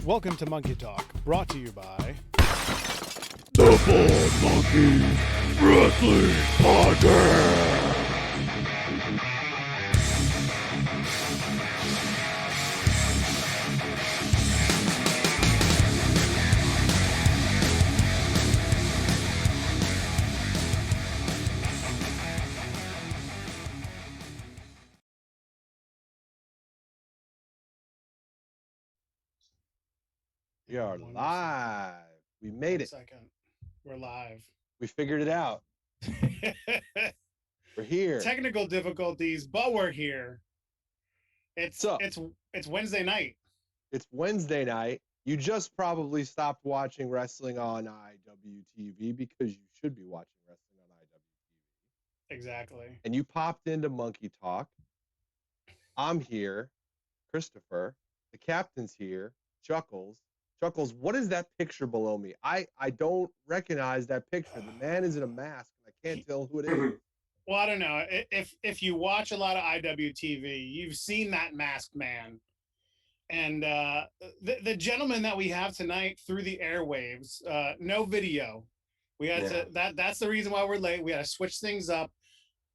Welcome to Monkey Talk, brought to you by The Bald Monkey Wrestling Podcast. We are live. We made it. Second. We're live. We figured it out. We're here. Technical difficulties, but we're here. It's Wednesday night. It's Wednesday night. You just probably stopped watching wrestling on iwtv because you should be watching wrestling on iwtv. Exactly. And you popped into Monkey Talk. I'm here. Christopher. The captain's here. Chuckles, what is that picture below me? I don't recognize that picture. The man is in a mask. And I can't tell who it is. Well, I don't know. If you watch a lot of IWTV, you've seen that masked man. And the gentleman that we have tonight through the airwaves, no video. We had to that's the reason why we're late. We had to switch things up,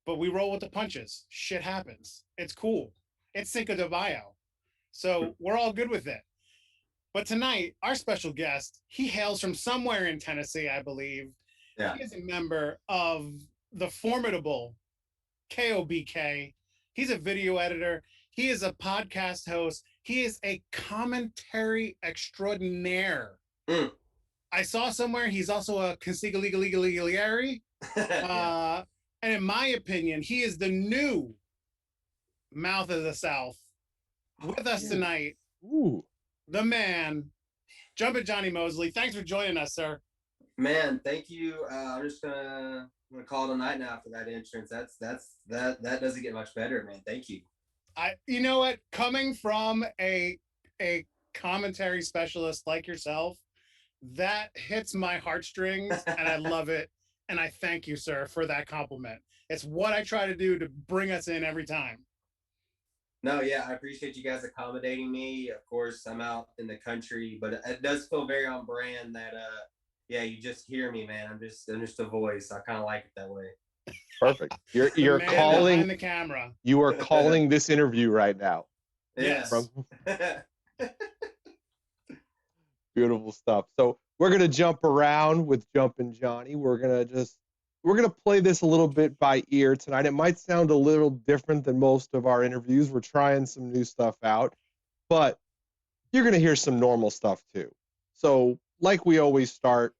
but we roll with the punches. Shit happens. It's cool. It's Cinco de Mayo. So we're all good with it. But tonight, our special guest, he hails from somewhere in Tennessee, I believe. Yeah. He is a member of the formidable KOBK. He's a video editor. He is a podcast host. He is a commentary extraordinaire. I saw somewhere he's also a consigliere. And in my opinion, he is the new mouth of the South. With us tonight, the man, Jumping Johnny Mosley. Thanks for joining us, sir. Man, thank you. I'm just gonna call it a night now for that entrance. That doesn't get much better, man. Thank you. You know what? Coming from a commentary specialist like yourself, that hits my heartstrings, and I love it. And I thank you, sir, for that compliment. It's what I try to do to bring us in every time. No, yeah, I appreciate you guys accommodating me. Of course, I'm out in the country, but it does feel very on brand that, you just hear me, man. I'm just a voice. I kind of like it that way. Perfect. You're calling the camera. You are calling this interview right now. Yes. Beautiful stuff. So we're gonna jump around with Jumping Johnny. We're gonna play this a little bit by ear tonight. It might sound a little different than most of our interviews. We're trying some new stuff out, but you're gonna hear some normal stuff too. So like we always start,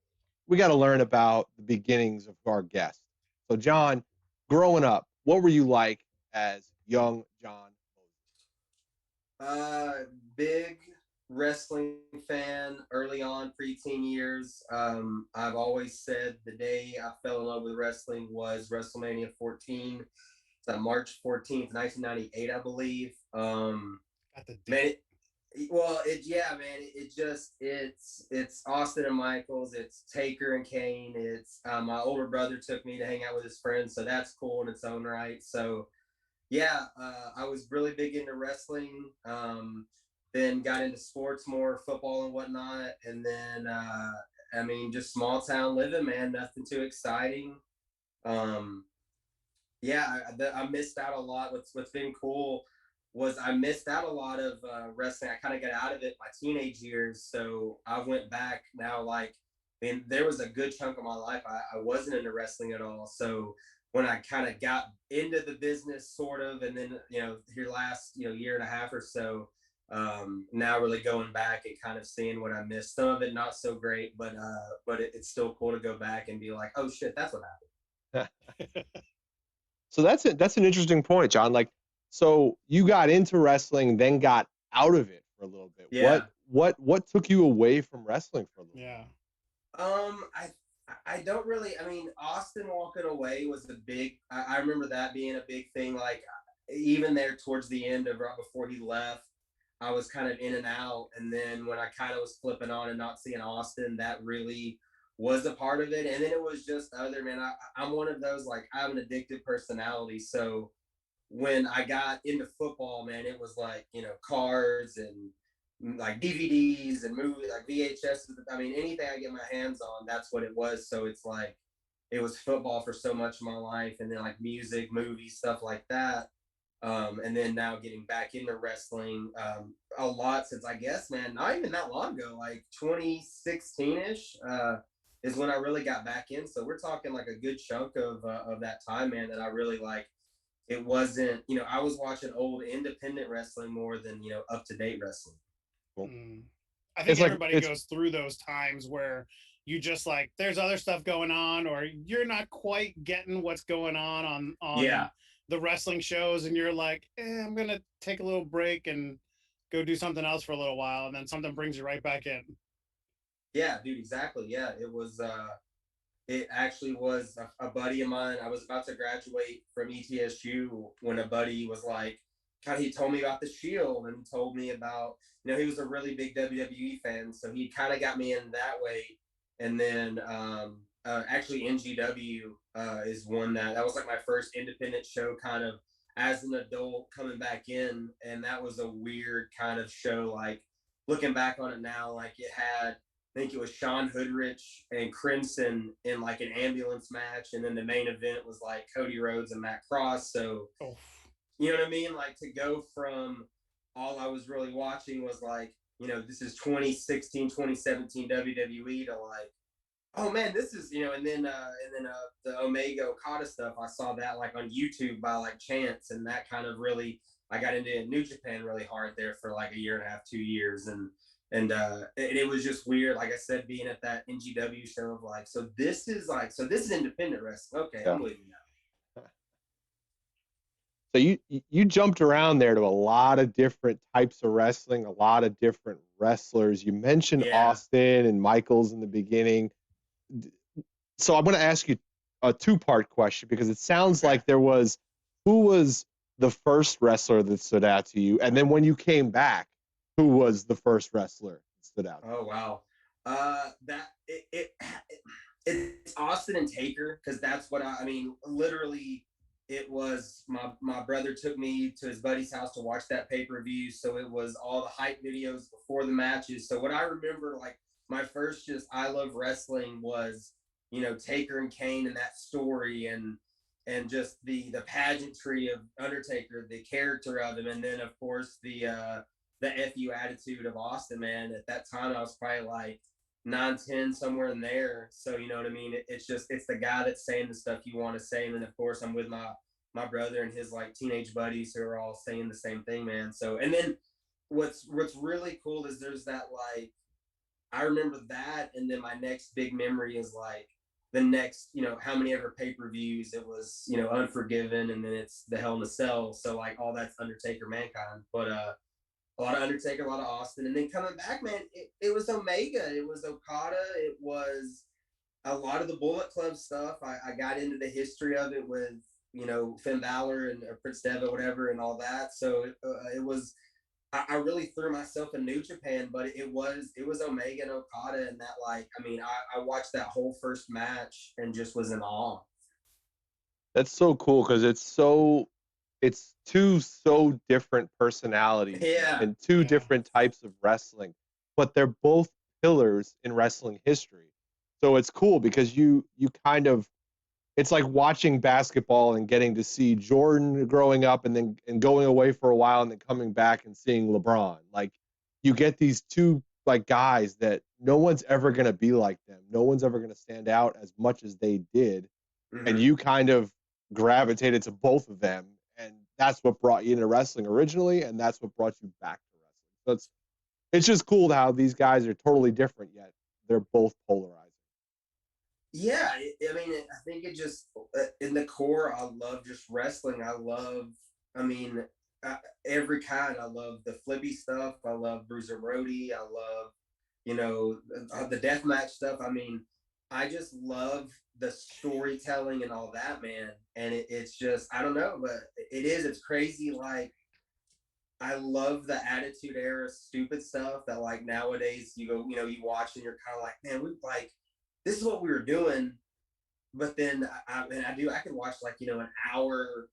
we got to learn about the beginnings of our guests. So John, growing up, what were you like as young John? Big wrestling fan early on, preteen years. I've always said the day I fell in love with wrestling was WrestleMania 14. It's on March 14th, 1998, I believe. Got the date. It's Austin and Michaels, it's Taker and Kane, it's my older brother took me to hang out with his friends, so that's cool in its own right. So I was really big into wrestling, then got into sports more, football and whatnot, and then just small town living, man, nothing too exciting. I missed out a lot. What's been cool was I missed out a lot of wrestling. I kind of got out of it my teenage years, so I went back now. There was a good chunk of my life I wasn't into wrestling at all. So when I kind of got into the business, sort of, and then here last year and a half or so, now really going back and kind of seeing what I missed. Some of it not so great, but it's still cool to go back and be like, oh shit, that's what happened. So that's it. That's an interesting point, John. So you got into wrestling, then got out of it for a little bit. Yeah. What took you away from wrestling for a little bit? Yeah. I don't really, Austin walking away was I remember that being a big thing. Like even there towards the end of right before he left, I was kind of in and out. And then when I kind of was flipping on and not seeing Austin, that really was a part of it. And then it was just I'm one of those, like, I have an addictive personality. So when I got into football, man, it was like, cards and like DVDs and movies, like VHS. I mean, anything I get my hands on, that's what it was. So it's like, it was football for so much of my life, and then like music, movies, stuff like that. And then now getting back into wrestling a lot since, I guess, man, not even that long ago, like 2016-ish is when I really got back in. So we're talking like a good chunk of that time, man, that I really like. It wasn't, I was watching old independent wrestling more than, up to date wrestling. I think It's like everybody goes through those times where you just like, there's other stuff going on, or you're not quite getting what's going on Yeah. the wrestling shows, and you're like, I'm gonna take a little break and go do something else for a little while, and then something brings you right back in. Yeah, dude, exactly. Yeah, it actually was a buddy of mine. I was about to graduate from ETSU when a buddy was like, he told me about the Shield, and told me about, he was a really big WWE fan, so he kind of got me in that way. And then actually NGW is one that was like my first independent show, kind of as an adult coming back in, and that was a weird kind of show. Like, looking back on it now, like, it had, I think it was Sean Hoodrich and Crimson in like an ambulance match, and then the main event was like Cody Rhodes and Matt Cross. So, you know what I mean? Like, to go from all I was really watching was like, this is 2016, 2017 WWE, to like, oh man, this is, and then the Omega Okada stuff, I saw that like on YouTube by like chance, and that kind of really, I got into New Japan really hard there for like a year and a half, 2 years, and it was just weird, like I said, being at that NGW show of like, so this is independent wrestling. Okay, yeah. I'm with you now. So you jumped around there to a lot of different types of wrestling, a lot of different wrestlers. You mentioned Austin and Michaels in the beginning. So I'm going to ask you a two-part question, because it sounds like who was the first wrestler that stood out to you? And then when you came back, who was the first wrestler that stood out? Oh, wow. It's Austin and Taker, because that's what I mean, literally, it was my brother took me to his buddy's house to watch that pay-per-view. So it was all the hype videos before the matches. So what I remember, like, my first just I love wrestling was, Taker and Kane and that story, and just the pageantry of Undertaker, the character of him, and then of course the FU attitude of Austin, man. At that time I was probably like 9, 10, somewhere in there. So you know what I mean? It's the guy that's saying the stuff you want to say. And then of course I'm with my brother and his like teenage buddies who are all saying the same thing, man. So, and then what's really cool is there's that, like, I remember that. And then my next big memory is like the next, how many ever pay-per-views it was, Unforgiven, and then it's the Hell in a Cell. So like all that's Undertaker, Mankind, but a lot of Undertaker, a lot of Austin, and then coming back, man, it was Omega, it was Okada, it was a lot of the Bullet Club stuff. I got into the history of it with, Finn Balor and Prince Devitt, whatever, and all that. So it was, I really threw myself in New Japan, but it was Omega and Okada, and that, like, I mean, I watched that whole first match and just was in awe. That's so cool, because it's two so different personalities and two different types of wrestling, but they're both pillars in wrestling history. So it's cool because you kind of, it's like watching basketball and getting to see Jordan growing up and going away for a while and then coming back and seeing LeBron. Like, you get these two like guys that no one's ever going to be like them. No one's ever going to stand out as much as they did. Mm-hmm. And you kind of gravitated to both of them. And that's what brought you into wrestling originally, and that's what brought you back to wrestling. So it's just cool how these guys are totally different, yet they're both polarizing. Yeah, I mean, I think it just, in the core, I love just wrestling. Every kind. I love the flippy stuff. I love Bruiser Brody. I love, the deathmatch stuff. I mean, I just love the storytelling and all that, man. And it's just, I don't know, but it's crazy. Like, I love the Attitude Era stupid stuff that, like, nowadays you go, you watch and you're kind of like, man, this is what we were doing. But then I could watch, like, an hour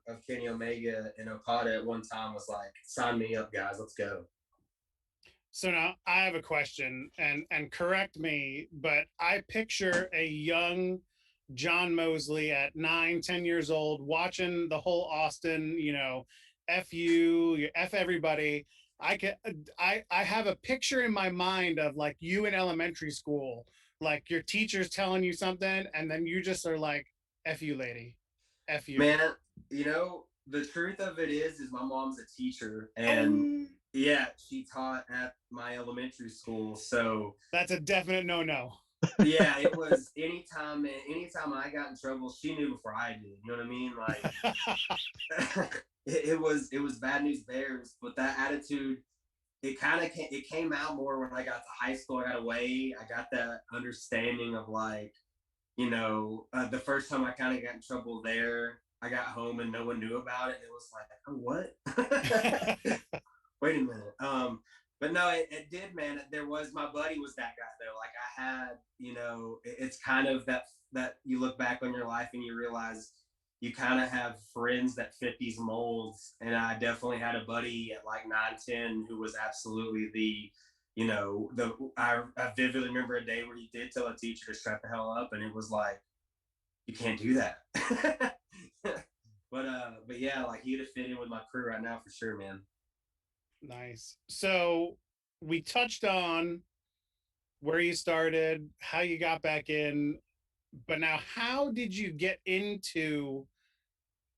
of Kenny Omega and Okada at one time. Was like, sign me up, guys, let's go. So now I have a question, and correct me, but I picture a young John Mosley at 9, 10 years old watching the whole Austin, F you, F everybody. I can I have a picture in my mind of like you in elementary school, like your teacher's telling you something, and then you just are like, F you, lady. F you. Man, the truth of it is my mom's a teacher, and Oh, yeah, she taught at my elementary school. So that's a definite no-no. yeah, it was anytime I got in trouble, she knew before I did. You know what I mean? Like it was bad news bears, but that attitude, it came out more when I got to high school. I got away. I got that understanding of like, the first time I kind of got in trouble there, I got home and no one knew about it. It was like, oh, what? Wait a minute. But no, it did, man. My buddy was that guy though. Like I had, it's kind of that you look back on your life and you realize you kind of have friends that fit these molds. And I definitely had a buddy at like 9, 10 who was absolutely I vividly remember a day where he did tell a teacher to shut the hell up, and it was like, you can't do that. But yeah, like he'd have fit in with my crew right now for sure, man. Nice. So we touched on where you started, how you got back in, but now how did you get into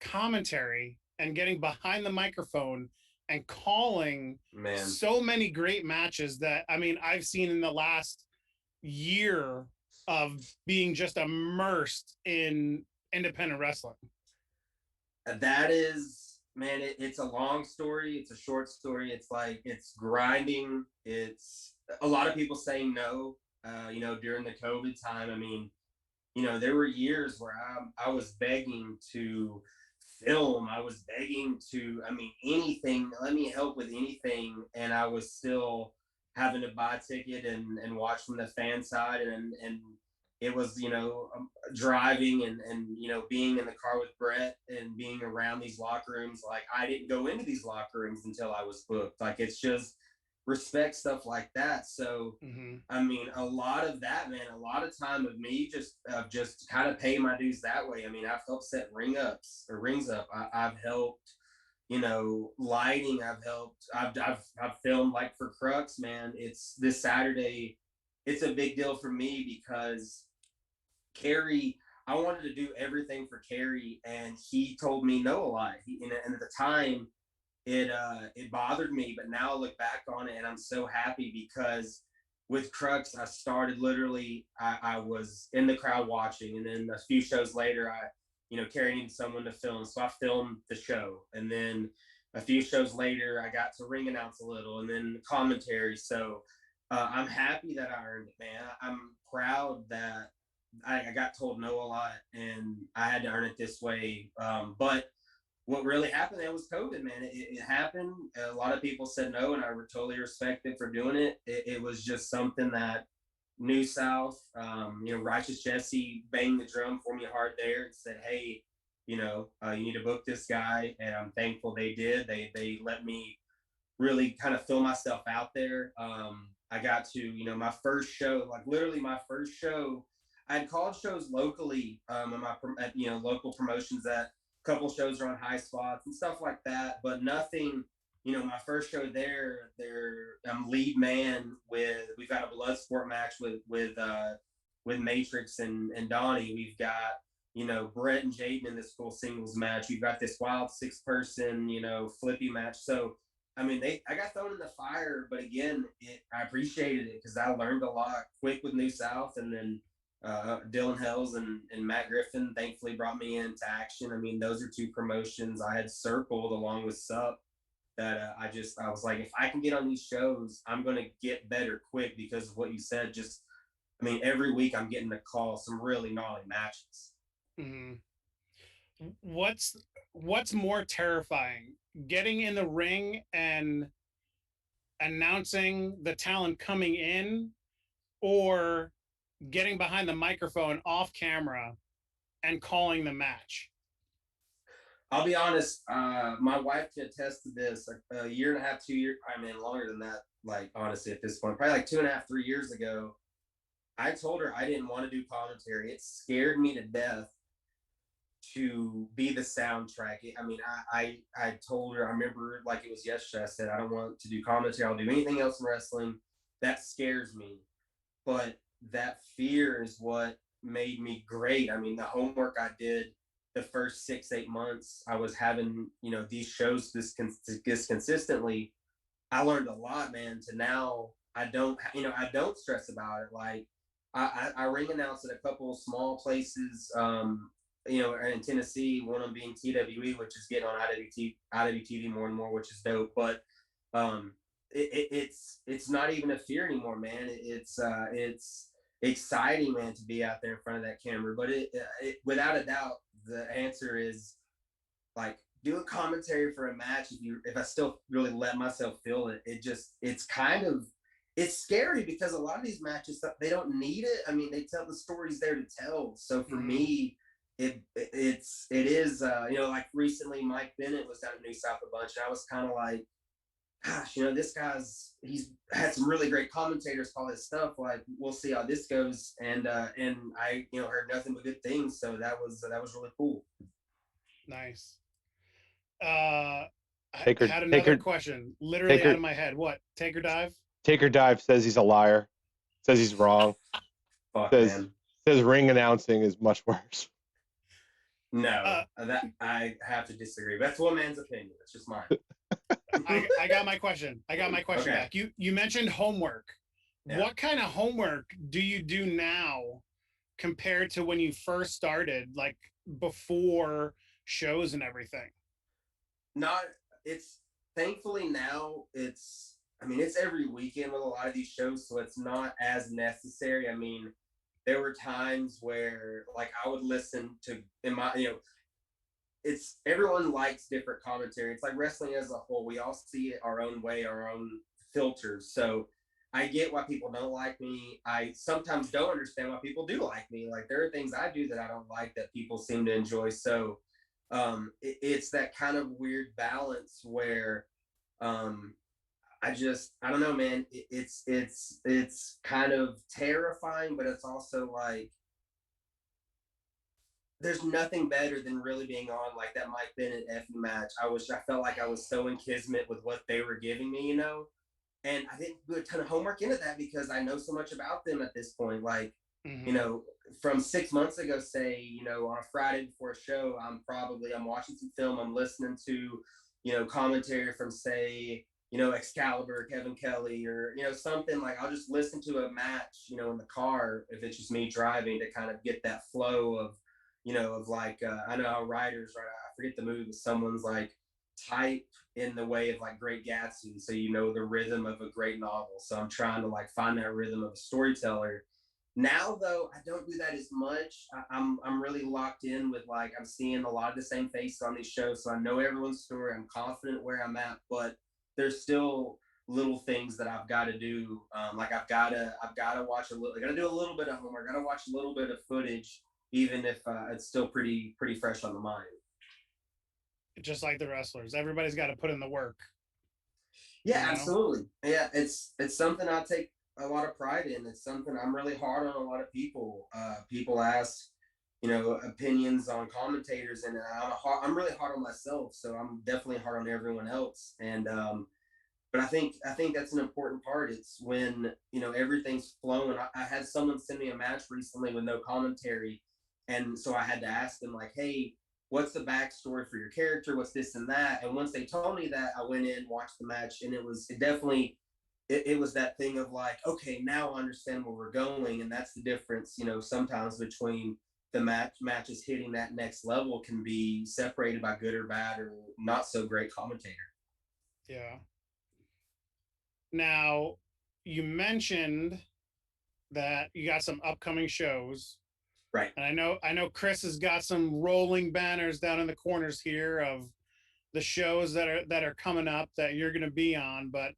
commentary and getting behind the microphone and calling Man, so many great matches that I've seen in the last year of being just immersed in independent wrestling? that is, man, it's a long story. It's a short story. It's like, it's grinding. It's a lot of people saying no, during the COVID time. I mean, there were years where I was begging to film. I was begging to, anything, let me help with anything. And I was still having to buy a ticket and watch from the fan side. And it was, driving and, being in the car with Brett and being around these locker rooms. Like I didn't go into these locker rooms until I was booked. Like it's just respect, stuff like that. So, a lot of that, man, a lot of time of me just kind of pay my dues that way. I've helped set rings up. I've helped, lighting. I've filmed like for Crux, man. It's this Saturday. It's a big deal for me because Kerry, I wanted to do everything for Kerry, and he told me no a lot. And at the time, it bothered me, but now I look back on it and I'm so happy because with Crux, I started literally, I was in the crowd watching, and then a few shows later, Kerry needed someone to film, so I filmed the show, and then a few shows later, I got to ring announce a little, and then commentary. So I'm happy that I earned it, man. I'm proud that I got told no a lot, and I had to earn it this way. But what really happened there was COVID, man. It happened. A lot of people said no, and I totally respect it for doing it. It was just something that New South, Righteous Jesse banged the drum for me hard there and said, hey, you need to book this guy. And I'm thankful they did. They let me really kind of fill myself out there. I got to, my first show, like literally my first show, I had called shows locally at local promotions that a couple shows are on high spots and stuff like that, but nothing, my first show there, I'm lead man we've got a blood sport match with Matrix and Donnie. We've got, Brett and Jaden in this full singles match. We've got this wild 6-person, flippy match. So, I got thrown in the fire, but again, I appreciated it because I learned a lot quick with New South, and then Dylan Hells and Matt Griffin thankfully brought me into action. Those are two promotions I had circled along with Sup that I was like, if I can get on these shows, I'm going to get better quick because of what you said. Every week I'm getting to call some really gnarly matches. Mm-hmm. What's more terrifying, getting in the ring and announcing the talent coming in, or getting behind the microphone off camera and calling the match? I'll be honest. My wife can attest to this. A year and a half, 2 years. I mean, longer than that. Like honestly, at this point, probably like 2.5, 3 years ago, I told her I didn't want to do commentary. It scared me to death to be the soundtrack. I mean, I told her. I remember like it was yesterday. I said I don't want to do commentary. I'll do anything else in wrestling. That scares me. But that fear is what made me great. I mean, the homework I did the first 6, 8 months, I was having, these shows this consistently. I learned a lot, man. To now, I don't stress about it. Like, I ring announced at a couple of small places, in Tennessee. One of them being TWE, which is getting on IWTV more and more, which is dope. But um, it's not even a fear anymore, man. It's exciting, man, to be out there in front of that camera. But it without a doubt, the answer is like doing commentary for a match. If I still really let myself feel it, it's scary because a lot of these matches they don't need it. I mean, they tell the stories there to tell. So for me, it is like recently Mike Bennett was down at New South a bunch, and I was kind of like, gosh, he's had some really great commentators call his stuff. Like, we'll see how this goes. And I, heard nothing but good things. So that was really cool. Nice. I had another question literally out of my head. What? Take or dive? Take or dive says he's a liar. Says he's wrong. Says ring announcing is much worse. No, that I have to disagree. That's one man's opinion. It's just mine. I got my question. Okay. Back. You mentioned homework. Yeah. What kind of homework do you do now compared to when you first started, like before shows and everything? It's thankfully now it's every weekend with a lot of these shows, so it's not as necessary. I mean, there were times where like I would listen to it's everyone likes different commentary. It's like wrestling as a whole. We all see it our own way, our own filters. So I get why people don't like me. I sometimes don't understand why people do like me. Like, there are things I do that I don't like that people seem to enjoy. So it's that kind of weird balance where I don't know, man. It's kind of terrifying, but it's also like there's nothing better than really being on like that Mike Bennett Effie match. I felt like I was so in kismet with what they were giving me, and I didn't do a ton of homework into that because I know so much about them at this point. Like, from 6 months ago, say, on a Friday before a show, I'm watching some film, I'm listening to, commentary from, say, Excalibur, Kevin Kelly, or, something like, I'll just listen to a match, in the car if it's just me driving to kind of get that flow of, of like, I know how writers, right? I forget the movie, but someone's like, type in the way of like Great Gatsby, so the rhythm of a great novel. So I'm trying to like find that rhythm of a storyteller. Now though, I don't do that as much. I'm really locked in with, like, I'm seeing a lot of the same faces on these shows, so I know everyone's story. I'm confident where I'm at, but there's still little things that I've got to do. Like I've got to watch I got to do a little bit of homework. I got to watch a little bit of footage, even if it's still pretty fresh on the mind. Just like the wrestlers, everybody's got to put in the work. Yeah, absolutely. Yeah, it's something I take a lot of pride in. It's something I'm really hard on a lot of people. People ask, opinions on commentators, and I'm really hard on myself. So I'm definitely hard on everyone else. And but I think that's an important part. It's when everything's flowing. I had someone send me a match recently with no commentary, and so I had to ask them, like, hey, what's the backstory for your character? What's this and that? And once they told me that, I went in, watched the match, and it was that thing of like, okay, now I understand where we're going. And that's the difference, sometimes between the matches hitting that next level can be separated by good or bad or not so great commentator. Yeah. Now, you mentioned that you got some upcoming shows. Right. And I know Chris has got some rolling banners down in the corners here of the shows that are coming up that you're going to be on. But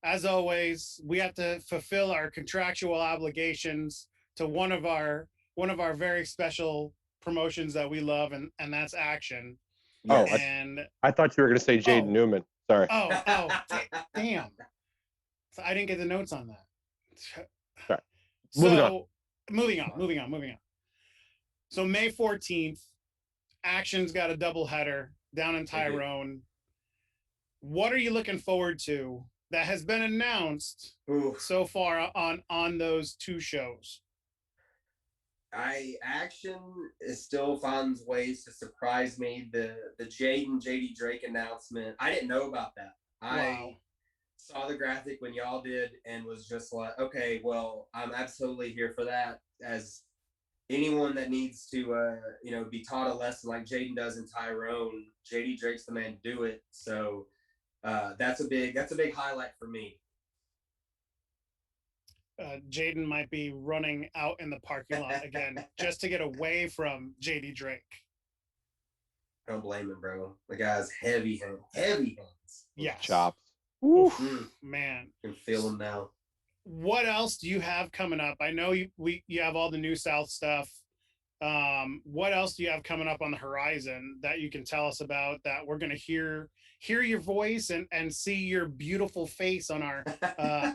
as always, we have to fulfill our contractual obligations to one of our very special promotions that we love, and that's Action. Oh, Yes. And I thought you were going to say Jaden Oh. Newman. Sorry. Damn. So I didn't get the notes on that. Sorry. Moving on. So moving on. So May 14th, Action's got a doubleheader down in Tyrone. What are you looking forward to that has been announced so far on those two shows? Action still finds ways to surprise me. The JD Drake announcement, I didn't know about that. I saw the graphic when y'all did and was just like, okay, well, I'm absolutely here for that. As anyone that needs to be taught a lesson like Jaden does in Tyrone, JD Drake's the man to do it. So that's a big highlight for me. Jaden might be running out in the parking lot again just to get away from JD Drake. I don't blame him, bro. The guy's heavy hands. Yes. Chops. Man. I can feel him now. What else do you have coming up? I know you have all the New South stuff. What else do you have coming up on the horizon that you can tell us about, that we're going to hear your voice and see your beautiful face on our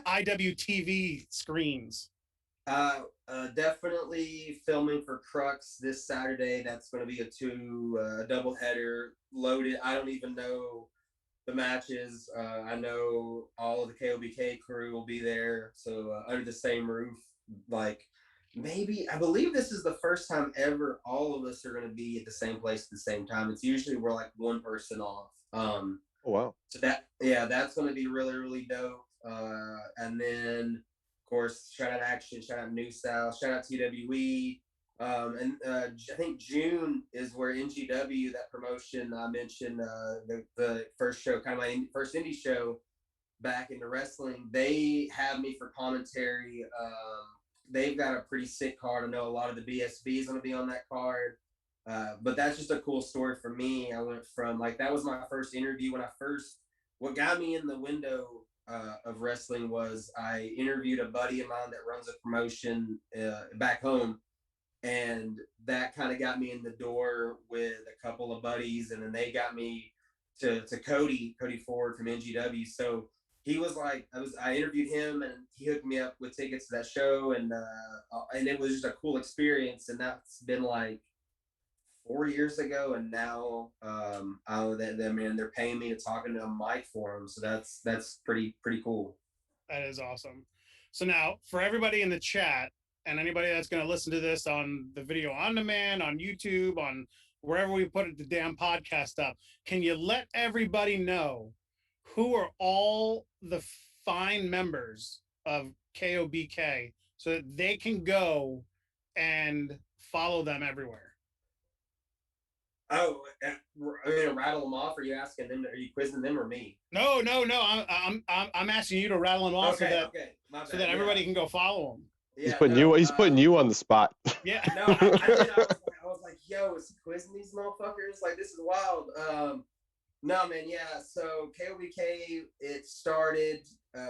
iwtv screens? Definitely filming for Crux this Saturday. That's going to be a double header loaded. I don't even know the matches. I know all of the KOBK crew will be there. So under the same roof, like maybe, I believe this is the first time ever all of us are going to be at the same place at the same time. It's usually we're like one person off. Oh, wow. So that's going to be really, really dope. And then of course, shout out Action, shout out New South, shout out TWE. I think June is where NGW, that promotion I mentioned, the first show, kind of my first indie show back into wrestling. They have me for commentary. They've got a pretty sick card. I know a lot of the BSB is going to be on that card. But that's just a cool story for me. I went from, like, that was my first interview what got me in the window of wrestling was I interviewed a buddy of mine that runs a promotion back home. And that kind of got me in the door with a couple of buddies. And then they got me to Cody Ford from NGW. So he was like, I interviewed him and he hooked me up with tickets to that show. And it was just a cool experience. And that's been like 4 years ago. And now they're paying me to talk into a mic for them. So that's pretty cool. That is awesome. So now for everybody in the chat, and anybody that's going to listen to this on the video on demand, on YouTube, on wherever we put the damn podcast up, can you let everybody know who are all the fine members of KOBK so that they can go and follow them everywhere? Oh, I'm gonna rattle them off. Are you asking them? Are you quizzing them or me? No. I'm asking you to rattle them off so that everybody can go follow them. Yeah, he's putting you on the spot. Yeah. No, I did. I was like, yo, is he quizzing these motherfuckers? Like, this is wild. No, man, yeah. So KOBK, it started.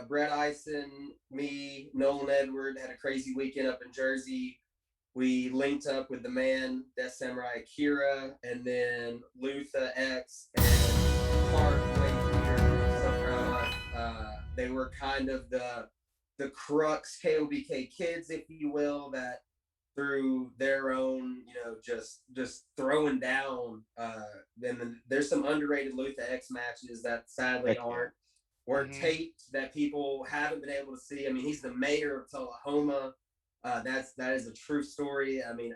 Brett Eisen, me, Nolan Edward had a crazy weekend up in Jersey. We linked up with the man, Death Samurai Akira, and then Luther X and Clark here. So proud. They were kind of the crux KOBK kids, if you will, that through their own, just throwing down. Then there's some underrated Luther X matches that sadly weren't taped, that people haven't been able to see. I mean, he's the mayor of Tullahoma. That is a true story. I mean,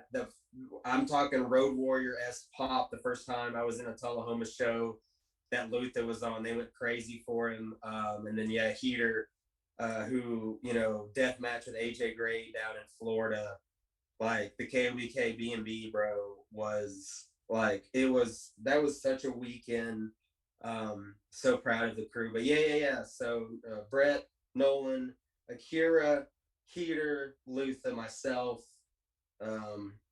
I'm talking Road Warrior-esque pop. The first time I was in a Tullahoma show that Luther was on, they went crazy for him. And then Heater, who death match with AJ Gray down in Florida, like the KOBK B&B, bro, was like, that was such a weekend. So proud of the crew. But yeah. So Brett, Nolan, Akira, Heater, Luther, myself,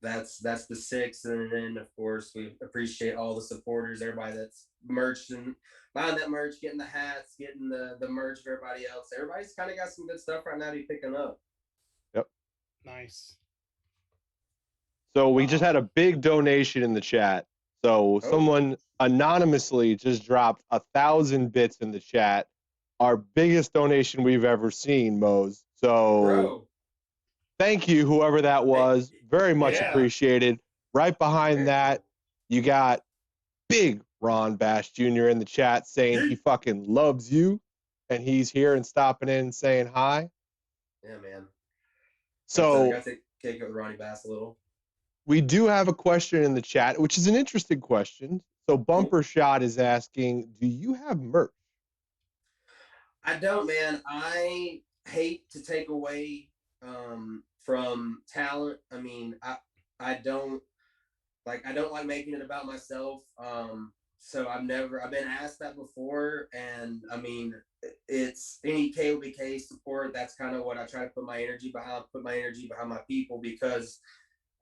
that's the six. And then of course we appreciate all the supporters, everybody that's merched and buying that merch, getting the hats, getting the merch of everybody else. Everybody's kind of got some good stuff right now to be picking up. Yep. Nice. So we just had a big donation in the chat. So Oh. someone anonymously just dropped 1,000 bits in the chat. Our biggest donation we've ever seen, Mose. So Bro. thank you, whoever that was. Very much Yeah. appreciated. Right behind that, you got big Ron Bash Jr. in the chat saying he fucking loves you, and he's here and stopping in and saying hi. Yeah, man. So got to kick it with Ronnie Bass a little. we do have a question in the chat, which is an interesting question. So Bumper Shot is asking, do you have merch? I don't, man. I hate to take away from talent. I mean, I don't like making it about myself. So I've been asked that before, and I mean, it's any KOBK support. That's kind of what I try to put my energy behind my people, because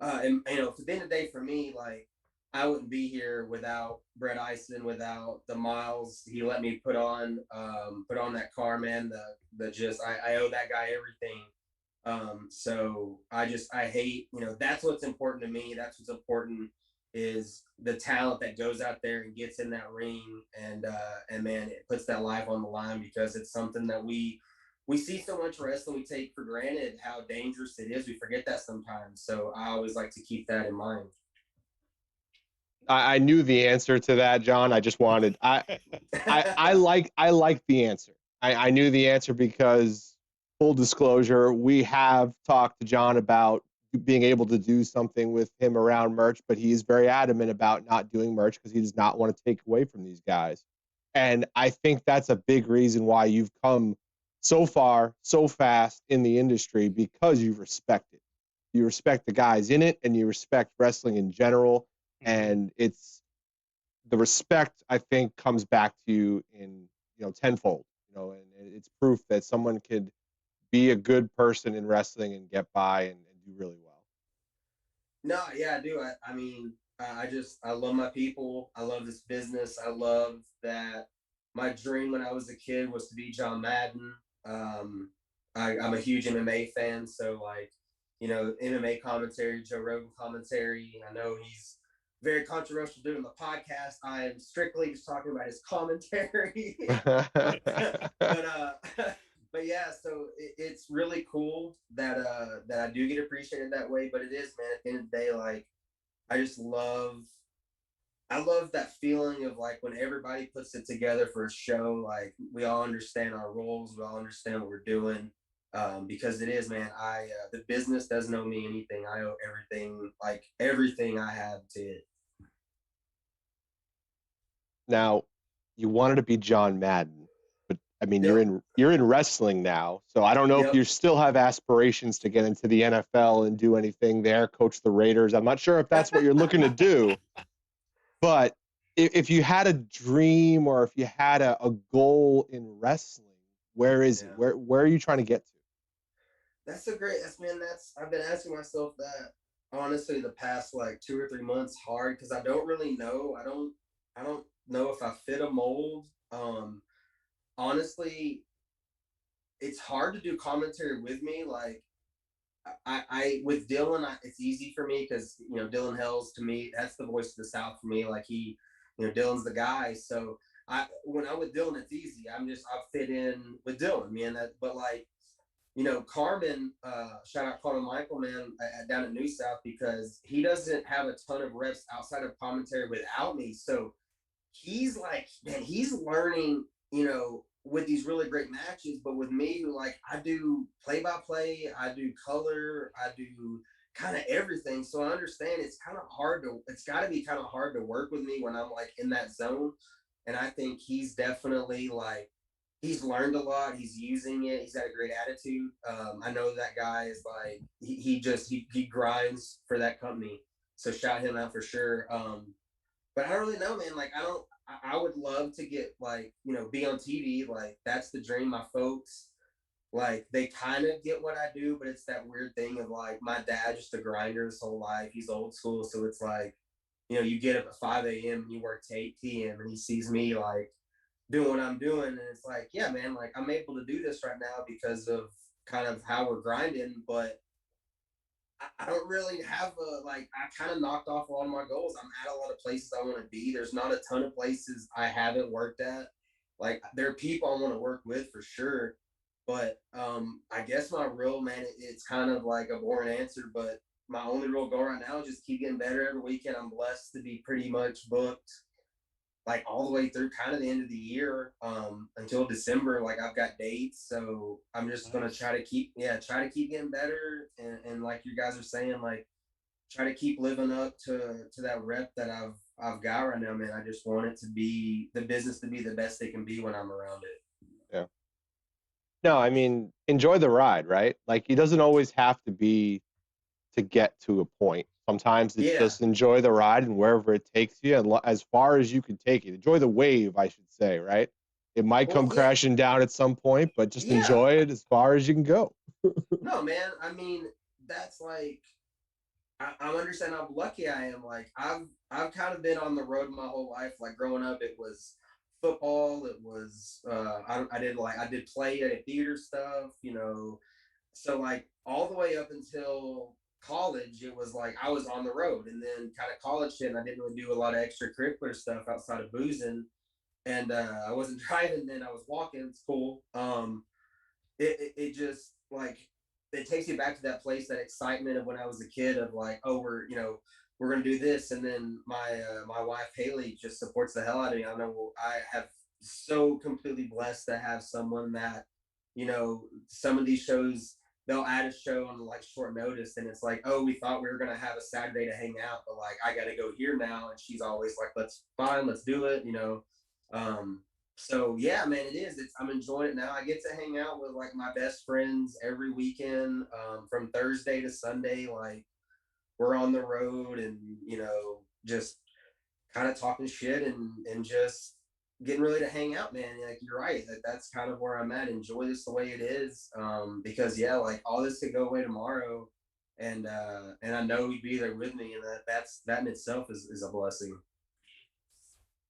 and you know, at the end of the day, for me, like, I wouldn't be here without Brett Eisen, without the miles he let me put on that car, man. I owe that guy everything. So I hate, you know, that's what's important to me. That's what's important, is the talent that goes out there and gets in that ring, and man, it puts that life on the line, because it's something that we see so much wrestling, we take for granted how dangerous it is. We forget that sometimes. So I always like to keep that in mind. I knew the answer to that, John. I just wanted I like the answer. I knew the answer because, full disclosure, we have talked to John about being able to do something with him around merch, but he is very adamant about not doing merch because he does not want to take away from these guys. And I think that's a big reason why you've come so far, so fast in the industry, because you respect it. You respect the guys in it, and you respect wrestling in general. And it's the respect, I think, comes back to you in, you know, tenfold, you know, and it's proof that someone could be a good person in wrestling and get by and do really well. No, yeah, I do. I mean, I love my people. I love this business. I love that my dream when I was a kid was to be John Madden. I'm a huge MMA fan, so, like, you know, MMA commentary, Joe Rogan commentary. I know he's very controversial doing the podcast. I am strictly just talking about his commentary. but but yeah, so it's really cool that I do get appreciated that way. But it is, man, at the end of the day, like, I love that feeling of, like, when everybody puts it together for a show, like, we all understand our roles, we all understand what we're doing. Because it is, man, the business doesn't owe me anything. I owe everything, like everything I have, to it. Now, you wanted to be John Madden, but I mean, Yep. you're in wrestling now, so I don't know if Yep. you still have aspirations to get into the NFL and do anything there, coach the Raiders. I'm not sure if that's what you're looking to do, but if you had a dream, or if you had a goal in wrestling, where is it? Where are you trying to get to? I've been asking myself that, honestly, the past, like, 2 or 3 months, hard, because I don't really know. I don't know if I fit a mold. Honestly, it's hard to do commentary with me. Like, I with Dylan, it's easy for me, because, you know, Dylan Hells, to me, that's the voice of the South for me. Like, Dylan's the guy. So when I'm with Dylan, it's easy. I fit in with Dylan, man. But, like, you know, Carmen, shout out Carmen Michael, man, down at New South, because he doesn't have a ton of reps outside of commentary without me. So he's like, man, he's learning, you know, with these really great matches. But with me, like, I do play-by-play, I do color, I do kind of everything. So I understand it's got to be kind of hard to work with me when I'm, like, in that zone. And I think he's definitely, like, he's learned a lot. He's using it. He's got a great attitude. I know that guy is, like, he grinds for that company. So shout him out for sure. But I don't really know, man. Like, I would love to get, like, you know, be on TV. Like, that's the dream. My folks, like, they kind of get what I do, but it's that weird thing of, like, my dad, just a grinder his whole life. He's old school. So it's like, you know, you get up at 5 a.m. and you work to 8 p.m. and he sees me, like, doing what I'm doing. And it's like, yeah, man, like, I'm able to do this right now because of kind of how we're grinding. But I don't really have a, like, I kind of knocked off a lot of my goals. I'm at a lot of places I want to be. There's not a ton of places I haven't worked at. Like, there are people I want to work with for sure. But I guess my real, man, it's kind of like a boring answer, but my only real goal right now is just keep getting better every weekend. I'm blessed to be pretty much booked like all the way through kind of the end of the year until December. Like I've got dates, so I'm just gonna Nice. try to keep getting better, and like you guys are saying, like try to keep living up to that rep that I've got right now, man. I just want it to be the business to be the best it can be when I'm around it. Yeah. No, I mean, enjoy the ride, right? Like it doesn't always have to be to get to a point. Sometimes it's Yeah. just enjoy the ride and wherever it takes you, and as far as you can take it. Enjoy the wave, I should say, right? It might Well, come yeah, crashing down at some point, but just yeah. enjoy it as far as you can go. No, man. I mean, that's like I understand how lucky I am. Like I've kind of been on the road my whole life. Like growing up, it was football. It was I did play, I did theater stuff. You know, so like all the way up until college, it was like I was on the road, and then kind of college shit. And I didn't really do a lot of extracurricular stuff outside of boozing, and I wasn't driving. Then I was walking. It's cool. It just like it takes you back to that place, that excitement of when I was a kid of like, oh, we're gonna do this, and then my wife Haley just supports the hell out of me. I know I have so completely blessed to have someone that, some of these shows they'll add a show on like short notice, and it's like, oh, we thought we were gonna have a Saturday to hang out, but like I gotta go here now, and she's always like, let's do it. Um, so yeah, man, it is. I'm enjoying it now. I get to hang out with like my best friends every weekend, from Thursday to Sunday. Like we're on the road, and just kind of talking shit, and just getting ready to hang out, man. Like you're right. That's kind of where I'm at. Enjoy this the way it is, because yeah, like all this could go away tomorrow, and I know you'd be there with me, and that in itself is a blessing.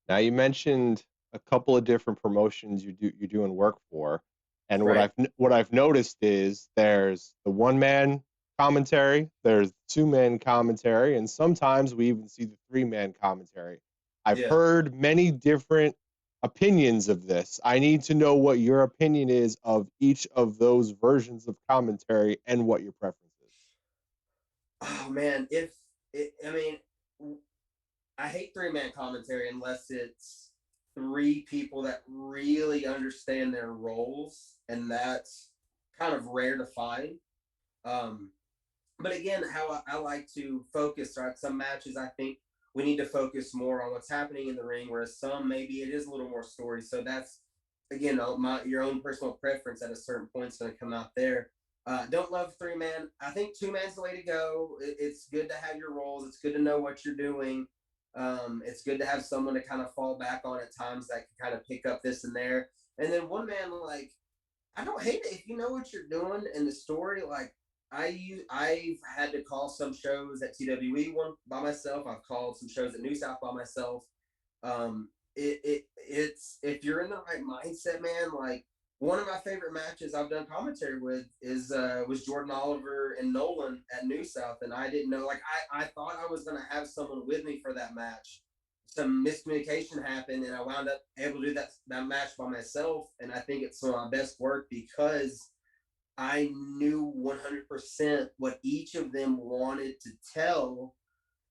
Now you mentioned a couple of different promotions you're doing work for, and Right. what I've noticed is there's the one man commentary, there's two man commentary, and sometimes we even see the three man commentary. I've Yeah. heard many different opinions of this. I need to know what your opinion is of each of those versions of commentary and what your preference is. Oh man, if I mean, I hate three-man commentary unless it's three people that really understand their roles, and that's kind of rare to find. Um, but again, how I like to focus, right? Some matches I think we need to focus more on what's happening in the ring, whereas some maybe it is a little more story. So that's again your own personal preference at a certain point is going to come out there. Don't love three man. I think two man's the way to go. It's good to have your roles. It's good to know what you're doing. It's good to have someone to kind of fall back on at times that can kind of pick up this and there. And then one man, like I don't hate it if you know what you're doing in the story. Like I've had to call some shows at TWE one by myself. I've called some shows at New South by myself. It's if you're in the right mindset, man. Like one of my favorite matches I've done commentary with is was Jordan Oliver and Nolan at New South, and I didn't know. Like I thought I was gonna have someone with me for that match. Some miscommunication happened, and I wound up able to do that match by myself. And I think it's some of my best work because I knew 100% what each of them wanted to tell,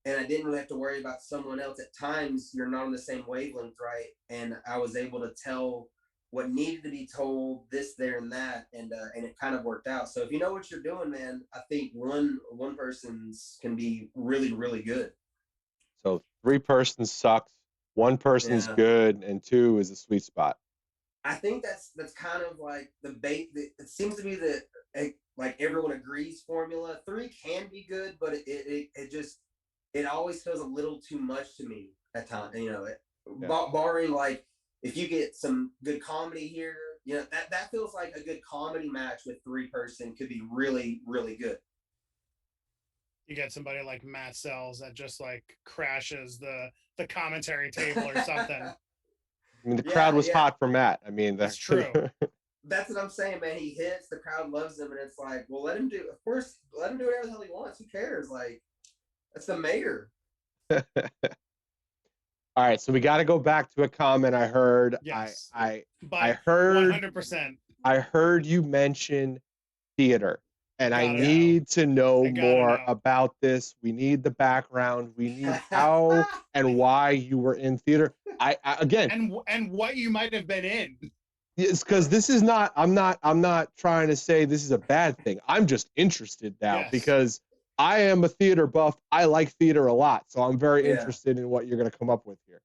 and I didn't really have to worry about someone else. At times, you're not on the same wavelength, right? And I was able to tell what needed to be told, this, there, and that, and it kind of worked out. So if you know what you're doing, man, I think one person's can be really, really good. So three persons sucks, one person's Yeah. good, and two is a sweet spot. I think that's kind of like the bait. It seems to be the like everyone agrees formula. Three can be good, but it just it always feels a little too much to me at times. Yeah. Barring like if you get some good comedy here, that feels like a good comedy match with three-person could be really really good. You get somebody like Matt Sells that just like crashes the commentary table or something. I mean, the crowd Yeah, was yeah. hot for Matt. I mean, That's true. That's what I'm saying, man. He hits, the crowd loves him, and it's like, well, let him do. Of course, let him do whatever the hell he wants. Who cares? Like, that's the mayor. All right, so we got to go back to a comment I heard. Yes. I But heard 100%. I heard you mention theater, and I Gotta need to know I gotta more know. about this. We need the background. We need how and why you were in theater. I again, And what you might have been in. it's because this is not. I'm not trying to say this is a bad thing. I'm just interested now Yes. because I am a theater buff. I like theater a lot, so I'm very Yeah. interested in what you're going to come up with here.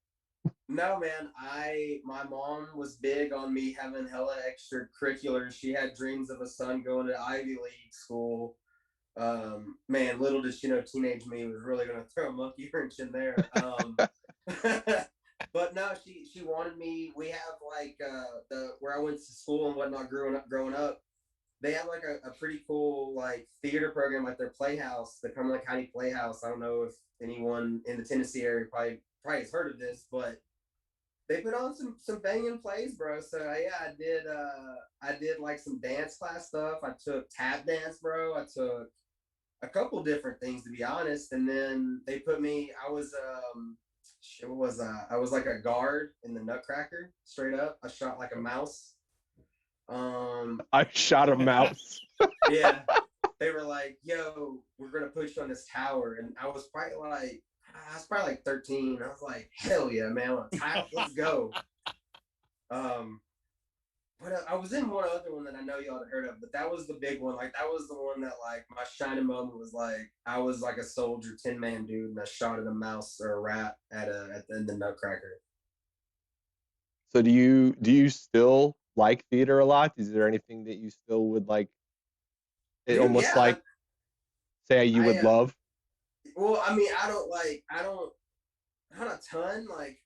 No, man. My mom was big on me having hella extracurriculars. She had dreams of a son going to Ivy League school. Man, little did she know, teenage me was really going to throw a monkey wrench in there. But no, she wanted me. We have like the where I went to school and whatnot growing up. They have like a pretty cool like theater program, like their Playhouse, the Cumberland County Playhouse. I don't know if anyone in the Tennessee area probably has heard of this, but they put on some banging plays, bro. So yeah, I did like some dance class stuff. I took tap dance, bro. I took a couple different things, to be honest. And then they put me. I was what was I was like a guard in the Nutcracker. Straight up, I shot like a mouse. I shot a mouse. Yeah, they were like, "Yo, we're gonna put you on this tower," and I was probably like 13. I was like, "Hell yeah, man! Let's go." But I was in one other one that I know y'all had heard of, but that was the big one. Like that was the one that like my shining moment was like I was like a soldier, 10-man dude, and I shot at a mouse or a rat in the Nutcracker. So do you still like theater a lot? Is there anything that you still would like? It Dude, almost yeah, like say you would love. well, I mean, I don't not a ton. Like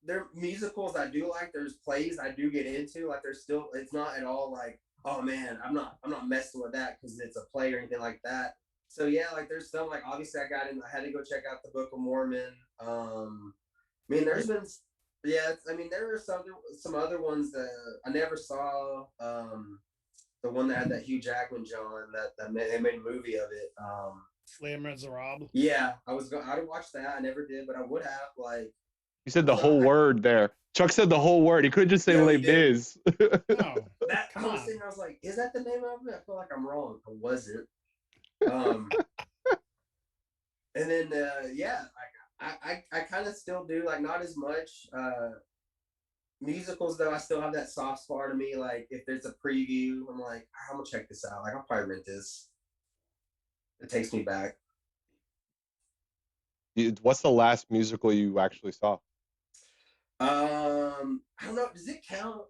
there musicals I do like. There's plays I do get into. Like there's still it's not at all like, oh man, I'm not messing with that because it's a play or anything like that. So yeah, like there's some like obviously I had to go check out the Book of Mormon. I mean there's been I mean there are some other ones that I never saw. The one that had that Hugh Jackman John they made a movie of it. Les Miserables. Yeah, I'd watch that. I never did, but I would have. Like, You said the whole word there. Chuck said the whole word. He couldn't just say Les Mis. No, I was like, is that the name of it? I feel like I'm wrong. I wasn't. And then yeah, I kind of still do like not as much musicals though. I still have that soft spot to me. Like if there's a preview, I'm like, I'm gonna check this out. Like I'll probably rent this. It takes me back. What's the last musical you actually saw? I don't know. Does it count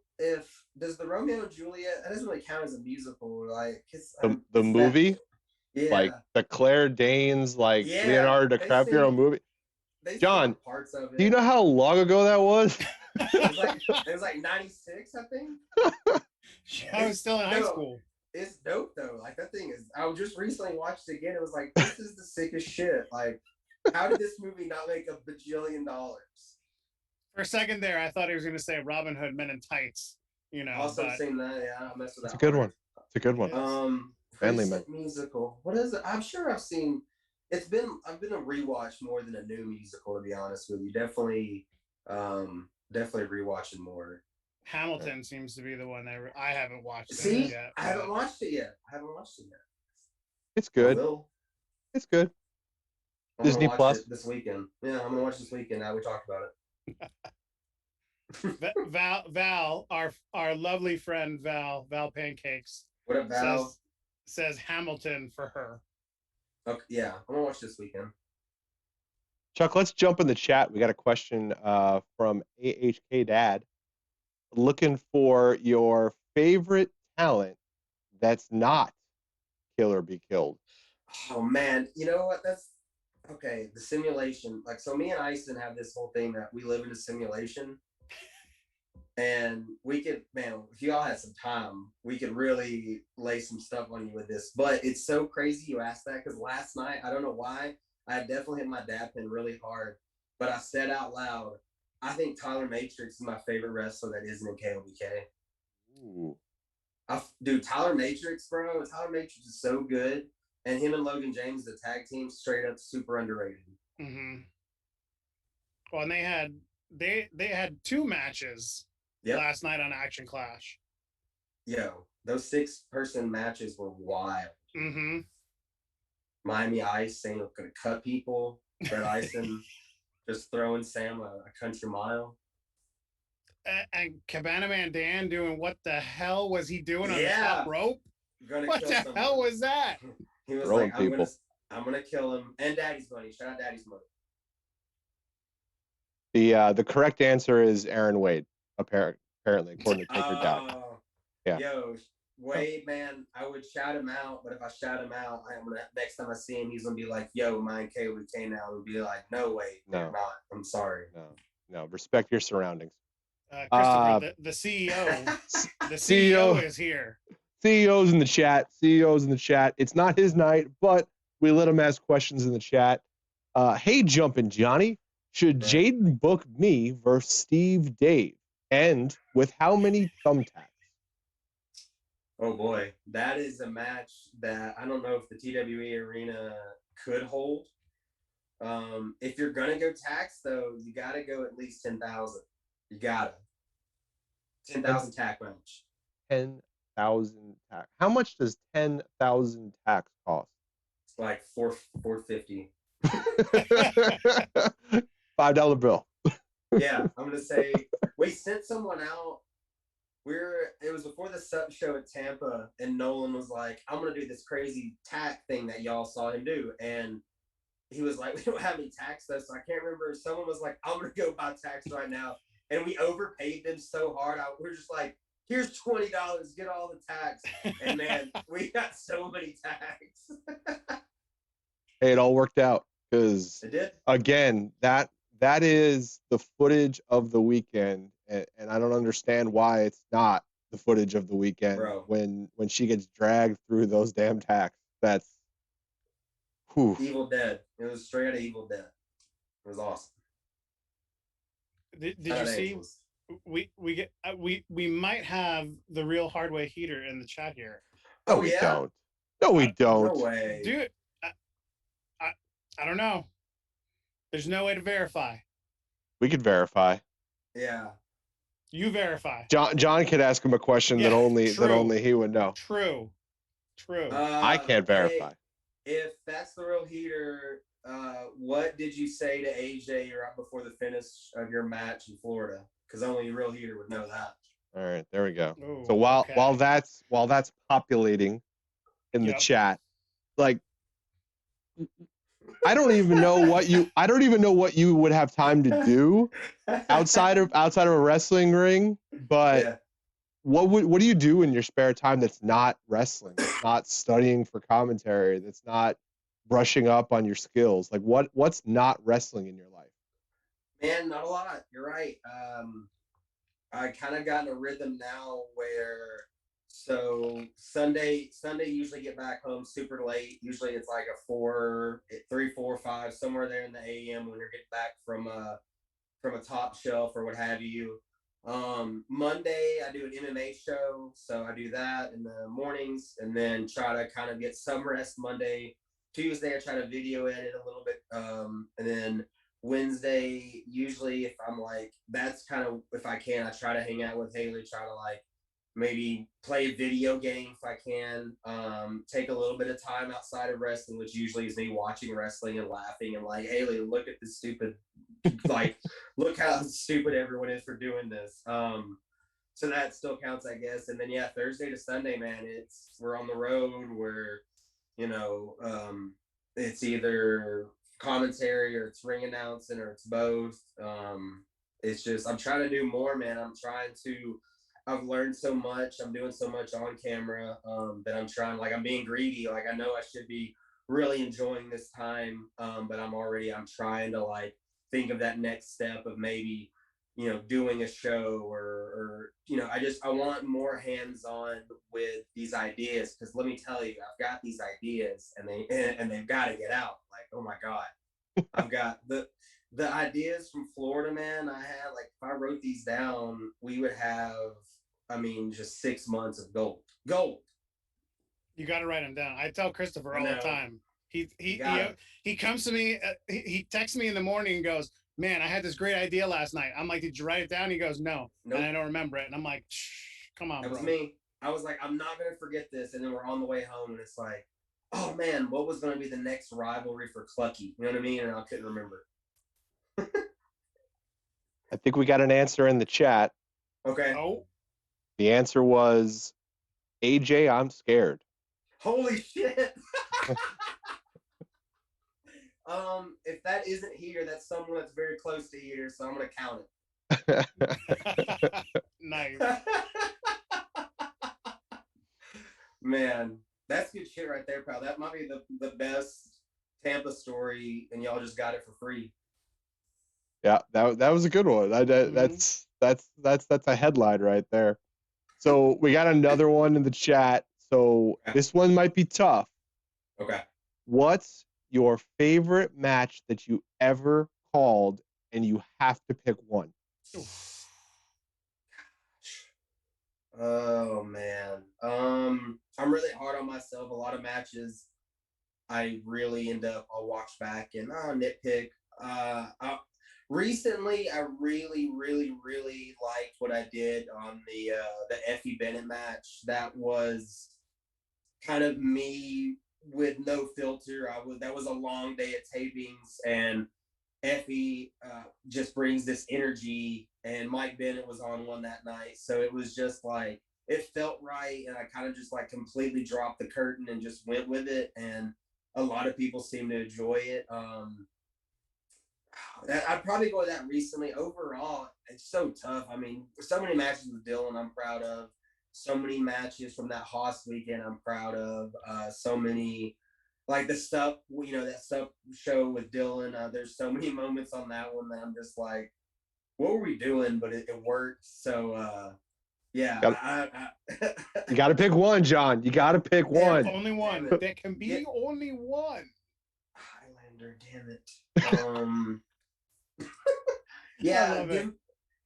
does the Romeo and Juliet? That doesn't really count as a musical. Like the movie, yeah, like the Claire Danes, like Leonardo DiCaprio movie. John, parts of it. do you know how long ago that was? it was like 96, I think. I was still in high school. It's dope though. Like that thing is. I just recently watched it again. It was like this is the sickest shit. Like, how did this movie not make $1 bajillion? For a second there, I thought he was going to say Robin Hood Men in Tights. You know, also seen that. Yeah, I mess with that. It's a good one. It's a good one. Family musical. What is it? I'm sure I've seen. I've been a rewatch more than a new musical, to be honest with you. Definitely rewatching more. Hamilton seems to be the one that I haven't watched. See, yet, I haven't watched it yet. It's good. It's good. Disney Plus this weekend. Yeah, I'm gonna watch this weekend. Now we talked about it. Val, our lovely friend Val Pancakes. What up, Val? Says Hamilton for her. Okay, yeah, I'm gonna watch this weekend. Chuck, let's jump in the chat. We got a question from AHK Dad, looking for your favorite talent that's not Kill or Be Killed. Oh man, you know what? That's okay. The simulation, like, so me and Ison have this whole thing that we live in a simulation. And we could, man, if y'all had some time, we could really lay some stuff on you with this. But it's so crazy you asked that because last night, I don't know why, I definitely hit my dad pin really hard. But I said out loud, I think Tyler Matrix is my favorite wrestler that isn't in KOBK. Ooh. Dude, Tyler Matrix, bro. Tyler Matrix is so good, and him and Logan James, the tag team, straight up super underrated. Mm-hmm. Well, and they had 2 matches last night on Action Clash. Yo, those 6-person matches were wild. Mm-hmm. Miami Ice saying we're gonna cut people. Brett Ison just throwing Sam a country mile. And Cabana Man Dan doing what the hell was he doing on the top rope? What the hell was that? He was like, I'm gonna kill him. And Daddy's Money. Shout out Daddy's Money. The correct answer is Aaron Wade, apparently, according to Taker Dowd. Yeah. Yo, Wade, man, I would shout him out, but if I shout him out, next time I see him, he's gonna be like, "Yo, mine KOBK now." Would be like, "No, Wade, no, you're not. I'm sorry." No. Respect your surroundings. Christopher, the CEO, the CEO is here. CEO's in the chat. It's not his night, but we let him ask questions in the chat. Hey, Jumping Johnny, should Jaden book me versus Steve Dave? And with how many thumbtacks? Oh boy, that is a match that I don't know if the TWE arena could hold. If you're gonna go tax though, you gotta go at least 10,000. You gotta 10,000 tack match. 10,000 tax. How much does 10,000 tax cost? It's like $450. $5 bill. Yeah, I'm gonna say we sent someone out. It was before the Sutton show at Tampa, and Nolan was like, "I'm gonna do this crazy tack thing that y'all saw him do," and he was like, "We don't have any tax though," so I can't remember. Someone was like, "I'm gonna go buy tax right now," and we overpaid them so hard. We're just like, "Here's $20, get all the tax," and man, we got so many tax. Hey, it all worked out because it did. Again, that is the footage of the weekend, and I don't understand why it's not the footage of the weekend. Bro. when she gets dragged through those damn tacks. That's Evil Dead. It was straight out of Evil Dead. It was awesome. Did you see? We might have the real hardware heater in the chat here. No, we don't. No, we don't. No way. Dude, I don't know. There's no way to verify. We could verify. Yeah. You verify. John could ask him a question that only he would know. True. I can't verify. If that's the real heater, what did you say to AJ right before the finish of your match in Florida? Because only a real heater would know that. All right, there we go. Ooh, so while that's populating in the chat, like I don't even know what you would have time to do outside of a wrestling ring, but what do you do in your spare time that's not wrestling, that's not studying for commentary, that's not brushing up on your skills? Like what's not wrestling in your life? Man, not a lot. You're right. I kind of got in a rhythm now where Sunday usually get back home super late. Usually it's like a 3, 4, 5, somewhere there in the AM when you're getting back from a top shelf or what have you. Monday I do an MMA show, so I do that in the mornings and then try to kind of get some rest Monday. Tuesday I try to video edit a little bit, and then Wednesday usually if I'm like, that's kind of, if I can, I try to hang out with Haley, try to like maybe play a video game if I can, take a little bit of time outside of wrestling, which usually is me watching wrestling and laughing and like, Haley, look at this stupid, like, look how stupid everyone is for doing this. So that still counts, I guess. And then, Thursday to Sunday, man, we're on the road where, it's either commentary or it's ring announcing or it's both. It's just, I'm trying to do more, man. I've learned so much. I'm doing so much on camera that I'm trying, like I'm being greedy. Like I know I should be really enjoying this time, but I'm trying to like think of that next step of maybe, doing a show or I want more hands-on with these ideas. Cause let me tell you, I've got these ideas and they've got to get out. Like, oh my God, I've got the ideas from Florida, man. I had like, if I wrote these down, we would have I mean, just 6 months of gold. Gold. You got to write him down. I tell Christopher all the time. He comes to me. He texts me in the morning and goes, "Man, I had this great idea last night." I'm like, "Did you write it down?" He goes, "No," and I don't remember it. And I'm like, "Come on, that bro." was me. I was like, I'm not gonna forget this. And then we're on the way home, and it's like, oh man, what was gonna be the next rivalry for Clucky? You know what I mean? And I couldn't remember. I think we got an answer in the chat. Okay. Oh, The answer was AJ, I'm scared. Holy shit. If that isn't Heater, that's someone that's very close to Heater, so I'm gonna count it. Nice. Man, that's good shit right there, pal. That might be the best Tampa story, and y'all just got it for free. Yeah, that was a good one. That's a headline right there. So we got another one in the chat. So this one might be tough. Okay. What's your favorite match that you ever called, and you have to pick one? Oh man. I'm really hard on myself. A lot of matches I really end up, I'll watch back and nitpick. Recently I really liked what I did on the Effie Bennett match. That was kind of me with no filter. That was a long day of tapings, and Effie just brings this energy, and Mike Bennett was on one that night. So it was just like, it felt right. And I kind of just like completely dropped the curtain and just went with it. And a lot of people seem to enjoy it. I'd probably go with that recently. Overall, it's so tough. I mean, so many matches with Dylan I'm proud of. So many matches from that Haas weekend I'm proud of. So many, like the stuff, that stuff show with Dylan. There's so many moments on that one that I'm just like, what were we doing? But it worked. So, yeah. You got to pick one, John. You got to pick one. Only one. There can be only one. Highlander, damn it. Yeah,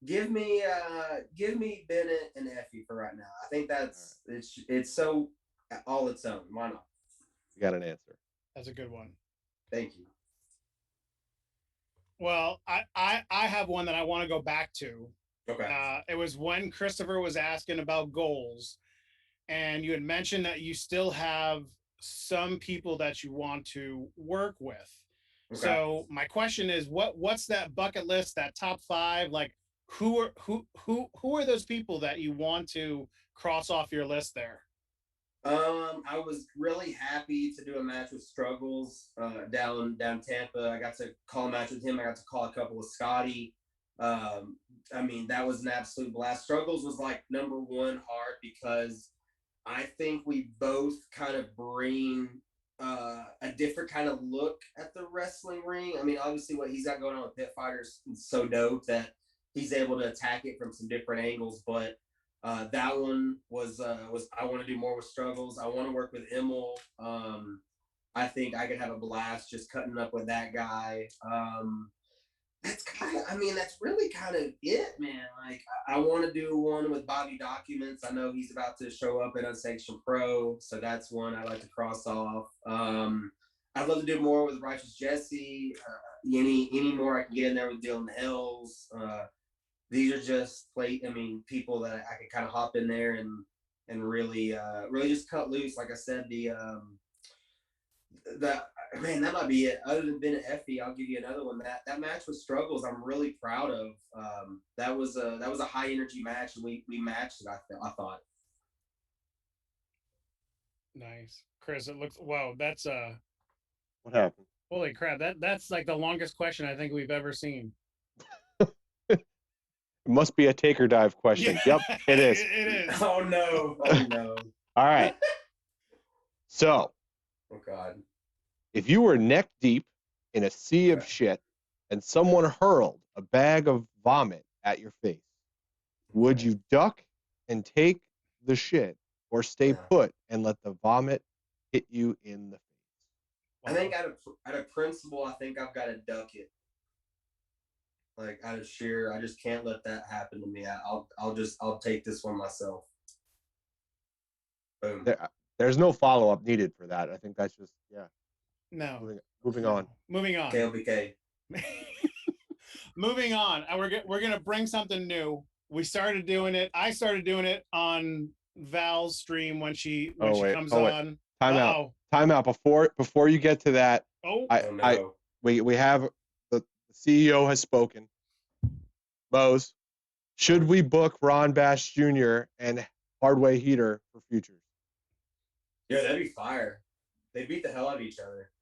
give me Bennett and Effie for right now. I think that's it's so all its own. Why not? You got an answer. That's a good one. Thank you. Well, I have one that I want to go back to. Okay. It was when Christopher was asking about goals, and you had mentioned that you still have some people that you want to work with. Okay. So my question is, what's that bucket list, that top 5? Like, who are those people that you want to cross off your list there? I was really happy to do a match with Struggles down Tampa. I got to call a match with him. I got to call a couple with Scotty. I mean, that was an absolute blast. Struggles was like number 1 hard because I think we both kind of bring a different kind of look at the wrestling ring. I mean, obviously what he's got going on with Pit Fighters is so dope that he's able to attack it from some different angles. But that one was I want to do more with Struggles. I want to work with Emil. I think I could have a blast just cutting up with that guy. That's really kind of it, man. Like, I want to do one with Bobby Documents. I know he's about to show up at Unsanctioned Pro, so that's one I'd like to cross off. I'd love to do more with Righteous Jesse. Any more I can get in there with Dylan Hells. These are just people that I could kind of hop in there and really just cut loose. Like I said, that might be it. Other than Bennett Effie, I'll give you another one. That match with Struggles, I'm really proud of. That was a high energy match, and we matched it. I thought. Nice, Chris. It looks That's what happened? Holy crap! That's like the longest question I think we've ever seen. It must be a take or dive question. Yeah, yep, it is. It is. Oh no! Oh no! All right. So. Oh God. If you were neck deep in a sea of shit and someone hurled a bag of vomit at your face, would you duck and take the shit or stay put and let the vomit hit you in the face? I think out of principle, I think I've got to duck it. Like out of sheer, I just can't let that happen to me. I'll take this one myself. Boom. There's no follow-up needed for that. I think that's just No. moving on. Moving on. KOBK. Moving on. And we're gonna bring something new. We started doing it. I started doing it on Val's stream when she comes on. Time out. Before you get to that, we have the CEO has spoken. Bose, should we book Ron Bash Jr. and Hardway Heater for futures? Yeah, that'd be fire. They beat the hell out of each other.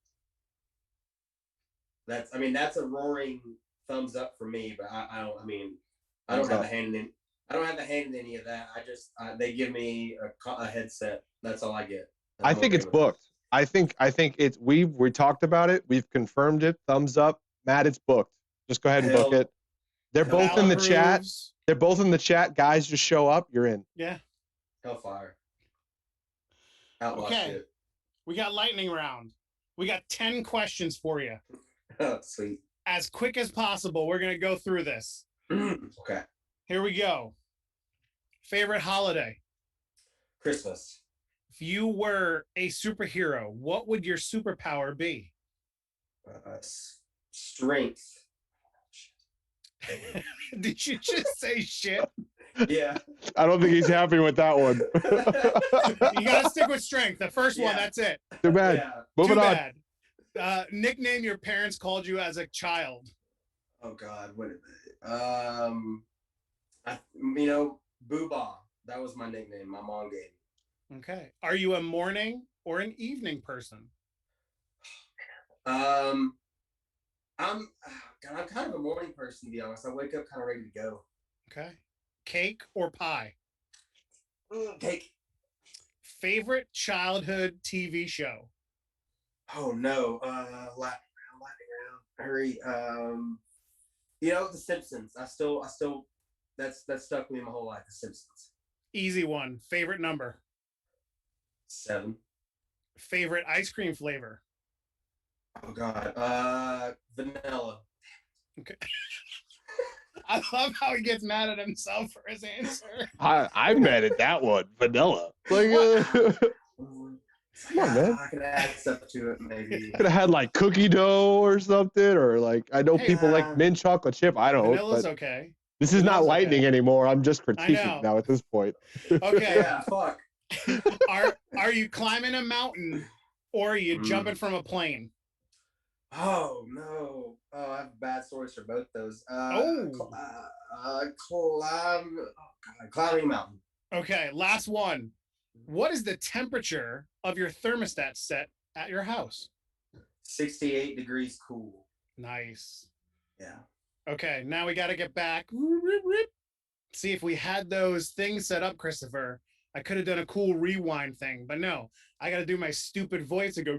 That's a roaring thumbs up for me. But I don't have a hand in. I don't have a hand in any of that. I just they give me a headset. That's all I get. I think it's booked. I think it's we talked about it. We've confirmed it. Thumbs up, Matt. It's booked. Just go ahead and book it. They're both in the chat. They're both in the chat. Guys, just show up. You're in. Yeah. Hellfire. Outlaw okay. Shit. We got lightning round. We got 10 questions for you. Oh, sweet. As quick as possible, we're going to go through this. Okay. Here we go. Favorite holiday? Christmas. If you were a superhero, what would your superpower be? Strength. Did you just say shit? Yeah. I don't think he's happy with that one. You got to stick with strength. The first one, that's it. Too bad. Yeah. Moving on. Bad. Nickname your parents called you as a child. Oh God, what is it? Boo-Bah. That was my nickname. My mom gave me. Okay. Are you a morning or an evening person? I'm kind of a morning person, to be honest. I wake up kind of ready to go. Okay. Cake or pie? Cake. Favorite childhood TV show? Oh no. Lightning round. Hurry. The Simpsons. I still that's stuck with me my whole life. The Simpsons. Easy one. Favorite number? 7. Favorite ice cream flavor? Oh God. Vanilla. Okay. I love how he gets mad at himself for his answer. I'm mad at that one. Vanilla. Like, come on, man. I could add stuff to it, maybe. Could have had like cookie dough or something, or like I know people like mint chocolate chip. I don't. Vanilla's okay. This is not lightning anymore. I'm just critiquing now at this point. Okay. Yeah. Fuck. Are you climbing a mountain or are you jumping from a plane? Oh no! Oh, I have bad stories for both those. Climbing a mountain. Okay, last one. What is the temperature of your thermostat set at your house? 68 degrees cool. Nice. Yeah. Okay, now we got to get back. See if we had those things set up, Christopher. I could have done a cool rewind thing, but no. I got to do my stupid voice and go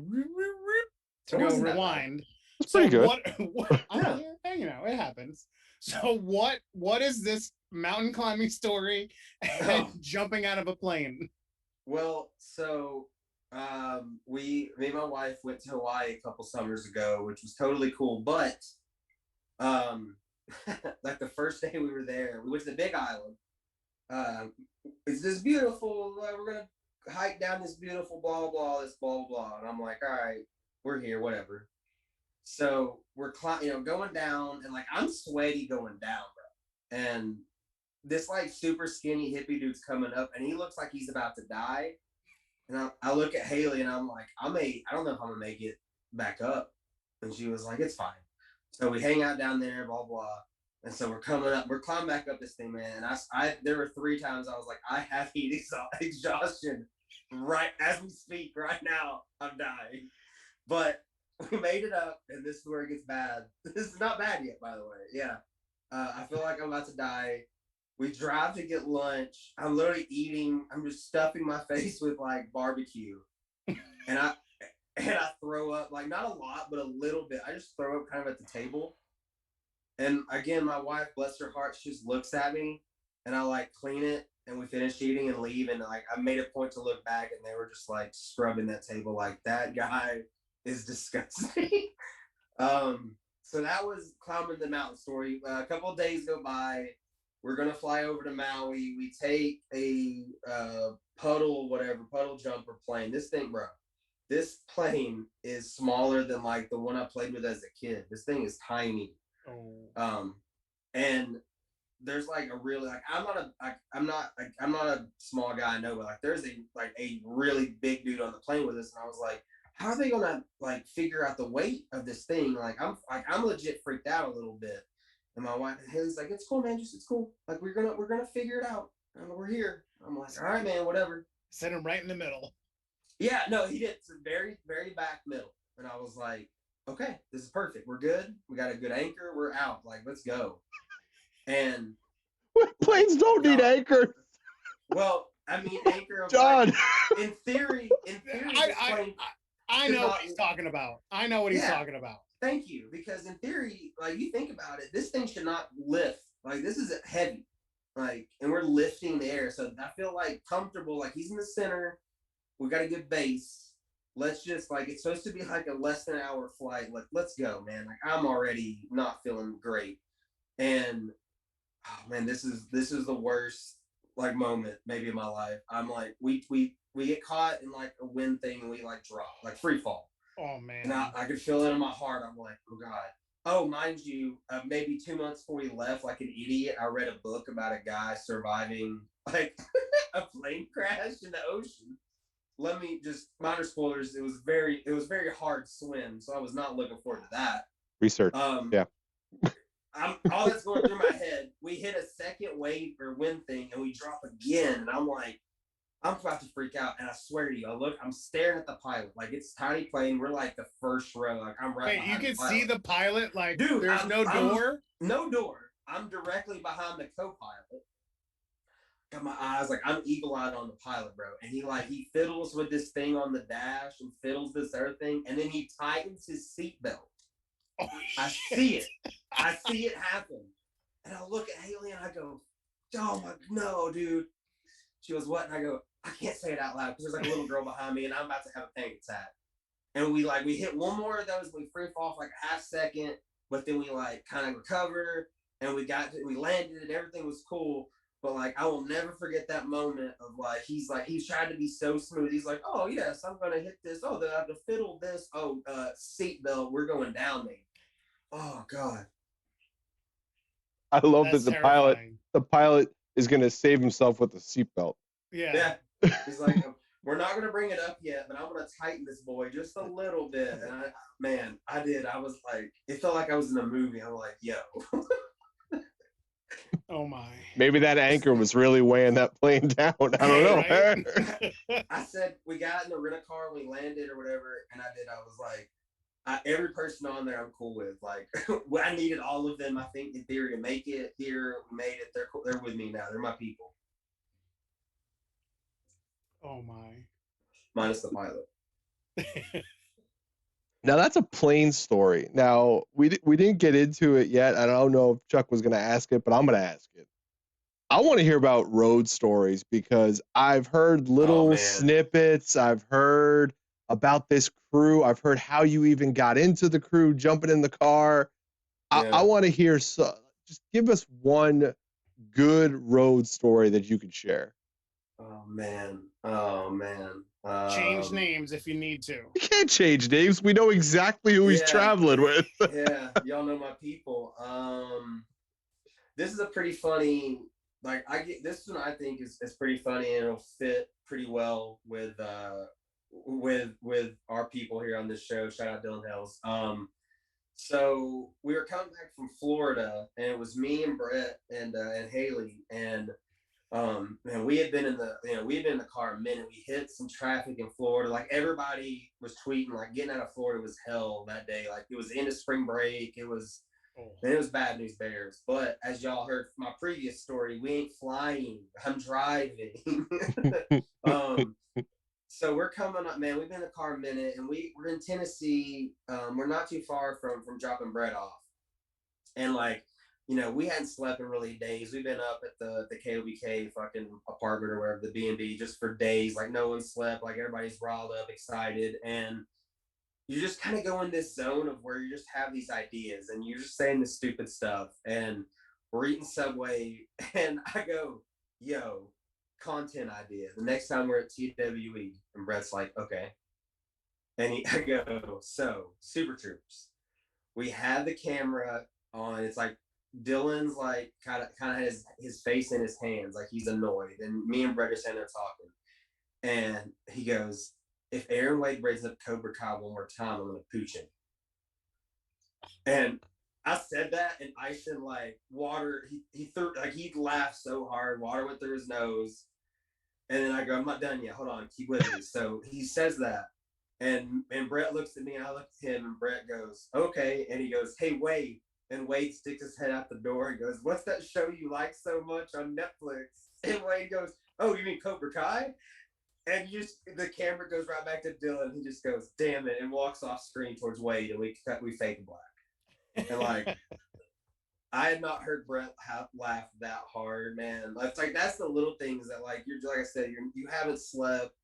rewind. It's pretty good. It happens. So what is this mountain climbing story and jumping out of a plane? Well, so me and my wife went to Hawaii a couple summers ago, which was totally cool. But like the first day we were there, we went to the Big Island. It's this beautiful. We're gonna hike down this beautiful blah blah blah, and I'm like, all right, we're here, whatever. So we're going down, and like I'm sweaty going down, bro. And this like super skinny hippie dude's coming up, and he looks like he's about to die. And I look at Haley, and I'm like, I don't know if I'm gonna make it back up. And she was like, it's fine. So we hang out down there, blah blah. And so we're climbing back up this thing, man. And I there were 3 times I was like, I have heat exhaustion right as we speak right now. I'm dying. But we made it up, and this is where it gets bad. This is not bad yet, by the way. Yeah. I feel like I'm about to die. We drive to get lunch. I'm literally eating. I'm just stuffing my face with like barbecue. And I throw up, like not a lot, but a little bit. I just throw up kind of at the table. And again, my wife, bless her heart, she just looks at me, and I like clean it, and we finish eating and leave. And like I made a point to look back, and they were just like scrubbing that table like that guy is disgusting. So So that was climbing the mountain story. A couple of days go by. We're gonna fly over to Maui. We take a puddle jumper plane. This thing, bro. This plane is smaller than like the one I played with as a kid. This thing is tiny. Oh. And there's like a really like I'm not a small guy, I know, but like there's a really big dude on the plane with us, and I was like, how are they gonna like figure out the weight of this thing? I'm legit freaked out a little bit. And my wife, Haley's like, it's cool, man, just it's cool. Like we're gonna figure it out. And we're here. I'm like, all right, man, whatever. Set him right in the middle. Yeah, no, he did. It's a very, very back middle. And I was like, okay, this is perfect. We're good. We got a good anchor. We're out. Like, let's go. And planes don't need anchors. Well, I mean, anchor of John. Like, in theory, I know what he's talking about. I know what he's talking about. Thank you. Because in theory, like you think about it, this thing should not lift. Like this is heavy. Like, and we're lifting the air. So I feel like comfortable. Like he's in the center. We got a good base. Let's just like, it's supposed to be like a less than an hour flight. Like, let's go, man. Like I'm already not feeling great. And oh man, this is the worst like moment maybe in my life. I'm like, we get caught in like a wind thing and we like drop, like free fall. Oh man. And I could feel it in my heart. I'm like, oh God. Oh, mind you, maybe 2 months before we left, like an idiot, I read a book about a guy surviving like a plane crash in the ocean. Let me just minor spoilers. It was very hard swim, so I was not looking forward to that. Research. Yeah. All that's going through my head. We hit a second wave or wind thing, and we drop again, and I'm like, I'm about to freak out. And I swear to you, I'm staring at the pilot, like it's a tiny plane. We're like the first row, like I'm right. Wait, you can see the pilot, like dude. There's no door. No door. I'm directly behind the co-pilot. Got my eyes like I'm eagle-eyed on the pilot, bro. And he fiddles with this thing on the dash and fiddles this other thing, and then he tightens his seatbelt. Oh, I see it. I see it happen. And I look at Haley and I go, oh my, no, dude. She goes, what? And I go, I can't say it out loud because there's like a little girl behind me and I'm about to have a panic attack. And we hit one more of those. We free fall for like a half second, but then we like kind of recover and we landed and everything was cool. But like, I will never forget that moment of like, he's trying to be so smooth. He's like, oh yes, I'm going to hit this. Oh, I have to fiddle this. Oh, seatbelt. We're going down there. Oh God. I love that the pilot is going to save himself with the seatbelt. Yeah. He's like, we're not going to bring it up yet, but I'm going to tighten this boy just a little bit. And I did. I was like, it felt like I was in a movie. I'm like, yo. Oh my. Maybe that anchor was really weighing that plane down. I don't know. Right? I said, we got in the rent-a-car, we landed or whatever. And I was like, every person on there I'm cool with. Like, I needed all of them, I think, in theory, to make it here. We made it. They're cool. They're with me now. They're my people. Oh my. Minus the pilot. Now that's a plane story. Now we didn't get into it yet. I don't know if Chuck was going to ask it, but I'm going to ask it. I want to hear about road stories because I've heard little snippets. I've heard about this crew. I've heard how you even got into the crew, jumping in the car. Yeah. I want to hear. Just give us one good road story that you could share. Oh man. Change names if you need to. You can't change names. We know exactly who he's traveling with. Yeah, y'all know my people. This is a pretty funny. Like this one, I think is pretty funny and it'll fit pretty well with our people here on this show. Shout out Dylan Hells. So we were coming back from Florida, and it was me and Brett and Haley, and man, we had been in the car a minute. We hit some traffic in Florida. Like everybody was tweeting, like getting out of Florida was hell that day. Like it was the end of spring break. It was bad news bears. But as y'all heard from my previous story, we ain't flying. I'm driving. So we're coming up, man. We've been in the car a minute, and we're in Tennessee. We're not too far from dropping Brett off, and like, you know, we hadn't slept in really days. We've been up at the KOBK fucking apartment or wherever, the B&B, just for days. Like no one slept. Like everybody's riled up, excited, and you just kind of go in this zone of where you just have these ideas and you're just saying this stupid stuff. And we're eating Subway, and I go, yo, content idea. The next time we're at TWE, and Brett's like, okay. And I go, so Super Troopers, we have the camera on. It's like Dylan's like kind of has his face in his hands, like he's annoyed. And me and Brett are sitting there talking. And he goes, if Aaron Wade brings up Cobra Kai one more time, I'm gonna pooch him. And I said that, and Ison like water. He threw like he laughed so hard, water went through his nose. And then I go, I'm not done yet. Hold on, keep with me. So he says that, and Brett looks at me, and I look at him, and Brett goes, okay. And he goes, hey Wade. And Wade sticks his head out the door and goes, what's that show you like so much on Netflix? And Wade goes, oh, you mean Cobra Kai? And the camera goes right back to Dylan. He just goes, damn it, and walks off screen towards Wade, and we fade black. And like, I had not heard Brett laugh that hard, man. It's like that's the little things that like like I said, you haven't slept.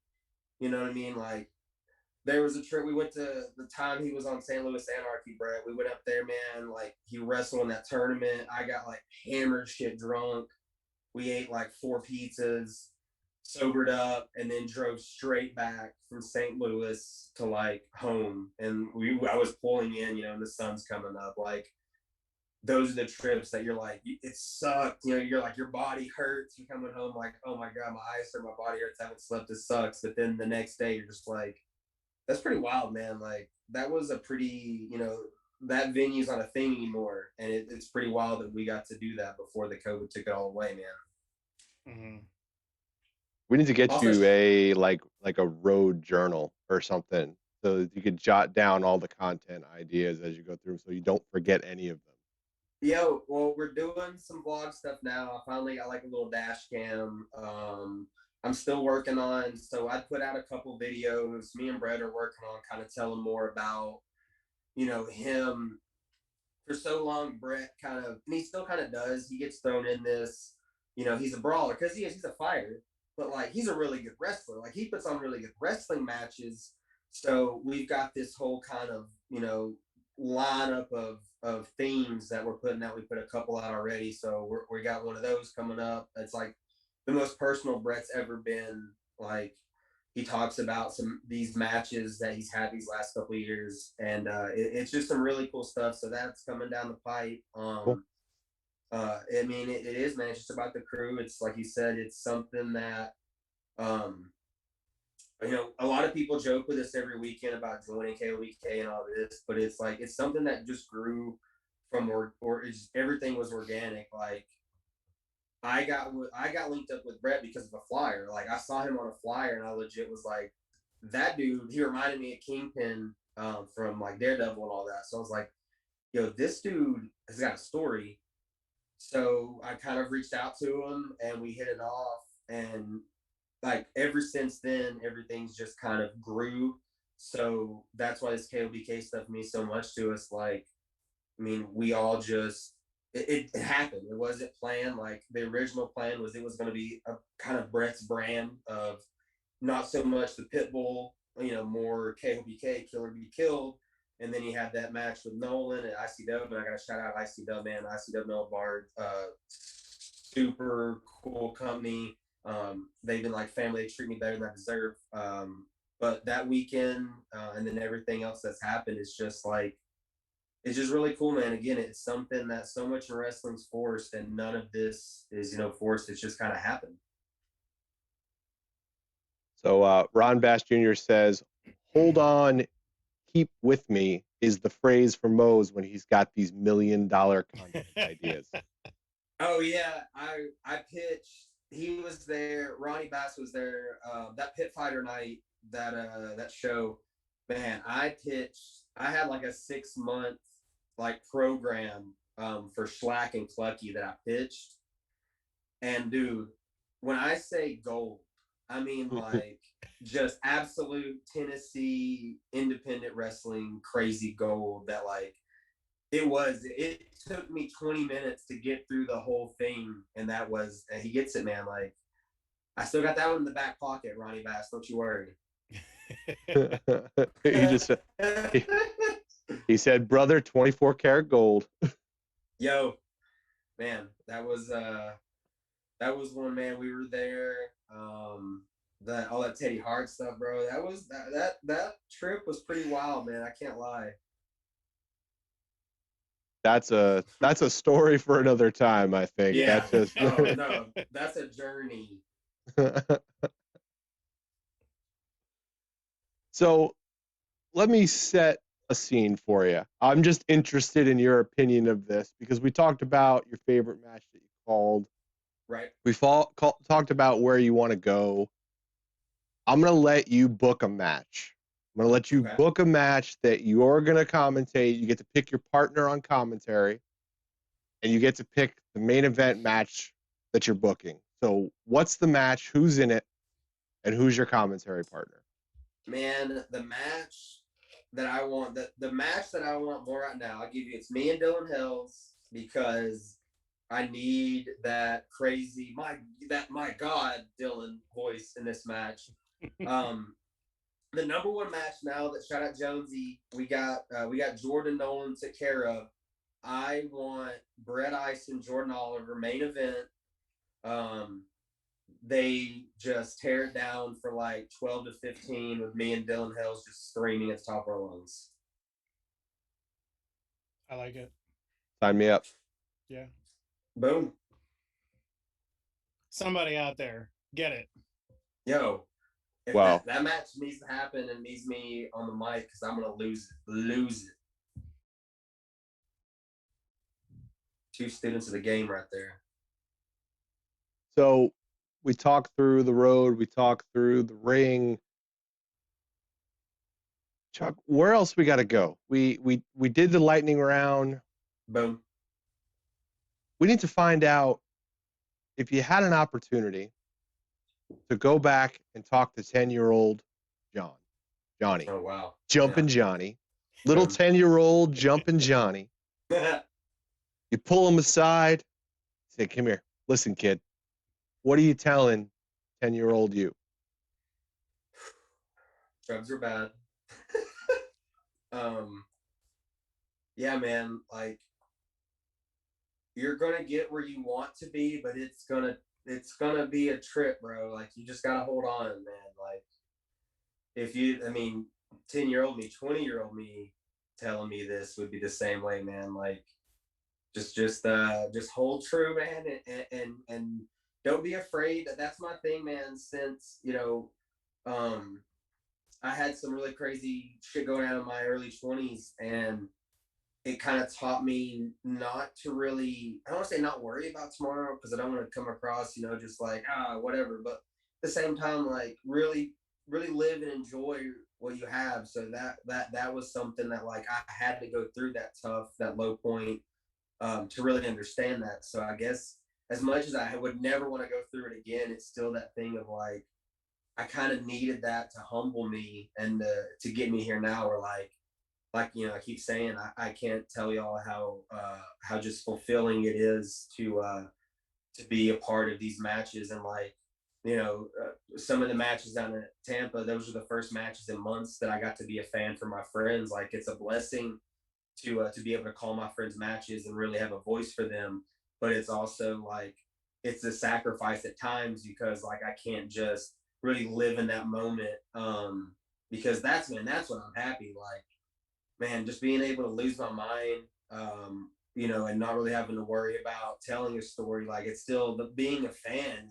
You know what I mean? Like there was a trip we went to the time he was on St. Louis Anarchy, Brett. We went up there, man. Like he wrestled in that tournament. I got like hammered shit drunk. We ate like 4 pizzas, sobered up, and then drove straight back from St. Louis to like home. And I was pulling in, and the sun's coming up. Like those are the trips that you're like, it sucked. You're like, your body hurts. You're coming home like, oh my God, my eyes hurt, my body hurts. I haven't slept. This sucks. But then the next day, you're just like, that's pretty wild, man. Like that was a pretty, that venue's not a thing anymore. And it's pretty wild that we got to do that before the COVID took it all away, man. Mm-hmm. We need to get Also, you a like a road journal or something, so that you could jot down all the content ideas as you go through, so you don't forget any of them. Yo, well, we're doing some vlog stuff now. I finally got like a little dash cam. I'm still working on, so I put out a couple videos. Me and Brett are working on kind of telling more about, him. For so long, Brett kind of, and he still kind of does. He gets thrown in this, he's a brawler because he's a fighter, but like he's a really good wrestler. Like he puts on really good wrestling matches. So we've got this whole kind of, lineup of themes that we're putting out. We put a couple out already, so we got one of those coming up. It's like the most personal Brett's ever been. Like he talks about these matches that he's had these last couple of years, and it's just some really cool stuff. So that's coming down the pipe. Cool. I mean, it is, man. It's just about the crew. It's like you said, it's something that a lot of people joke with us every weekend about joining KOBK and all this, but it's like it's something that just grew from everything was organic. Like I got linked up with Brett because of a flyer. Like I saw him on a flyer, and I legit was like, that dude. He reminded me of Kingpin from like Daredevil and all that. So I was like, yo, this dude has got a story. So I kind of reached out to him, and we hit it off, and like ever since then, everything's just kind of grew. So that's why this KOBK stuff means so much to us. Like, I mean, we all just, it happened. It wasn't planned. Like the original plan was it was going to be a kind of Brett's brand of not so much the Pitbull, more KOBK, Killer Be Killed. And then he had that match with Nolan at ICW, and I got to shout out ICW, man. ICW Nolan Bard, super cool company. They've been like family. They treat me better than I deserve. But that weekend and then everything else that's happened is just like, it's just really cool, man. Again, it's something that so much in wrestling's forced, and none of this is, forced. It's just kind of happened. So Ron Bass Jr. says, hold on, keep with me is the phrase for Mose when he's got these $1 million content ideas. Oh yeah, I pitched. He was there. Ronnie Bass was there. That Pit Fighter night, that show, man. I pitched. I had like a 6-month like program for Schlack and Clucky that I pitched. And dude, when I say gold, I mean like just absolute Tennessee independent wrestling crazy gold. That like it took me 20 minutes to get through the whole thing, and he gets it, man. Like I still got that one in the back pocket, Ronnie Bass, don't you worry. He just he said, "Brother, 24 karat gold." Yo, man, that was one, man. We were there. That all that Teddy Hart stuff, bro. That was that trip was pretty wild, man. I can't lie. That's a story for another time, I think. Yeah. That's just Oh no, that's a journey. So let me set a scene for you. I'm just interested in your opinion of this because we talked about your favorite match that you called. Right. We talked about where you want to go. I'm going to let you book a match. I'm going to let you book a match that you're going to commentate. You get to pick your partner on commentary, and you get to pick the main event match that you're booking. So what's the match, who's in it, and who's your commentary partner? Man, the match that I want, the match that I want more right now, I'll give you, it's me and Dylan Hells, because I need that crazy, my God, Dylan voice in this match. The number one match now that, shout out Jonesy, we got Jordan Nolan took care of. I want Brett Ice and Jordan Oliver main event. They just tear it down for like 12 to 15 with me and Dylan Hells just screaming at the top of our lungs. I like it. Sign me up. Yeah. Boom. Somebody out there, get it. Yo, if wow. that match needs to happen and needs me on the mic, because I'm going to lose it. Two students of the game right there. So we talked through the road, we talked through the ring. Chuck, where else we got to go? We did the lightning round. Boom. We need to find out if you had an opportunity to go back and talk to 10-year-old Johnny. Oh, wow. Jumping Johnny. Little 10-year-old Jumping Johnny. You pull him aside, say, "Come here. Listen, kid. What are you telling 10-year-old you?" Drugs are bad. Yeah, man, like, you're gonna get where you want to be, but it's gonna be a trip, bro. Like, you just gotta hold on, man. Like, 10-year-old me, 20-year-old me telling me this would be the same way, man. Like, just hold true, man, and don't be afraid. That's my thing, man. Since I had some really crazy shit going on in my early 20s, and it kind of taught me not to really, I don't want to say not worry about tomorrow, because I don't want to come across, just like, whatever. But at the same time, like, really, really live and enjoy what you have. So that was something that, like, I had to go through that low point to really understand that. So I guess as much as I would never want to go through it again, it's still that thing of, like, I kind of needed that to humble me and to get me here now, where like I keep saying, I can't tell y'all how just fulfilling it is to be a part of these matches. And like, some of the matches down in Tampa, those were the first matches in months that I got to be a fan for my friends. Like, it's a blessing to be able to call my friends matches and really have a voice for them. But it's also like, it's a sacrifice at times, because like, I can't just really live in that moment. Because that's when I'm happy. Like, man, just being able to lose my mind, and not really having to worry about telling a story. Like, it's still being a fan,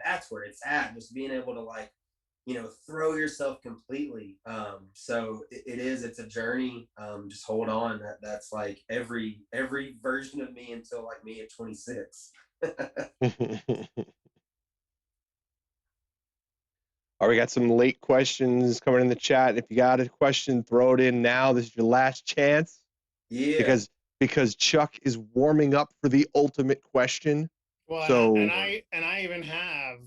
that's where it's at. Just being able to, like, throw yourself completely. So it's a journey. Just hold on. That's like every version of me until like me at 26. All right, we got some late questions coming in the chat. If you got a question, throw it in now. This is your last chance. Yeah. Because Chuck is warming up for the ultimate question. Well, so and I even have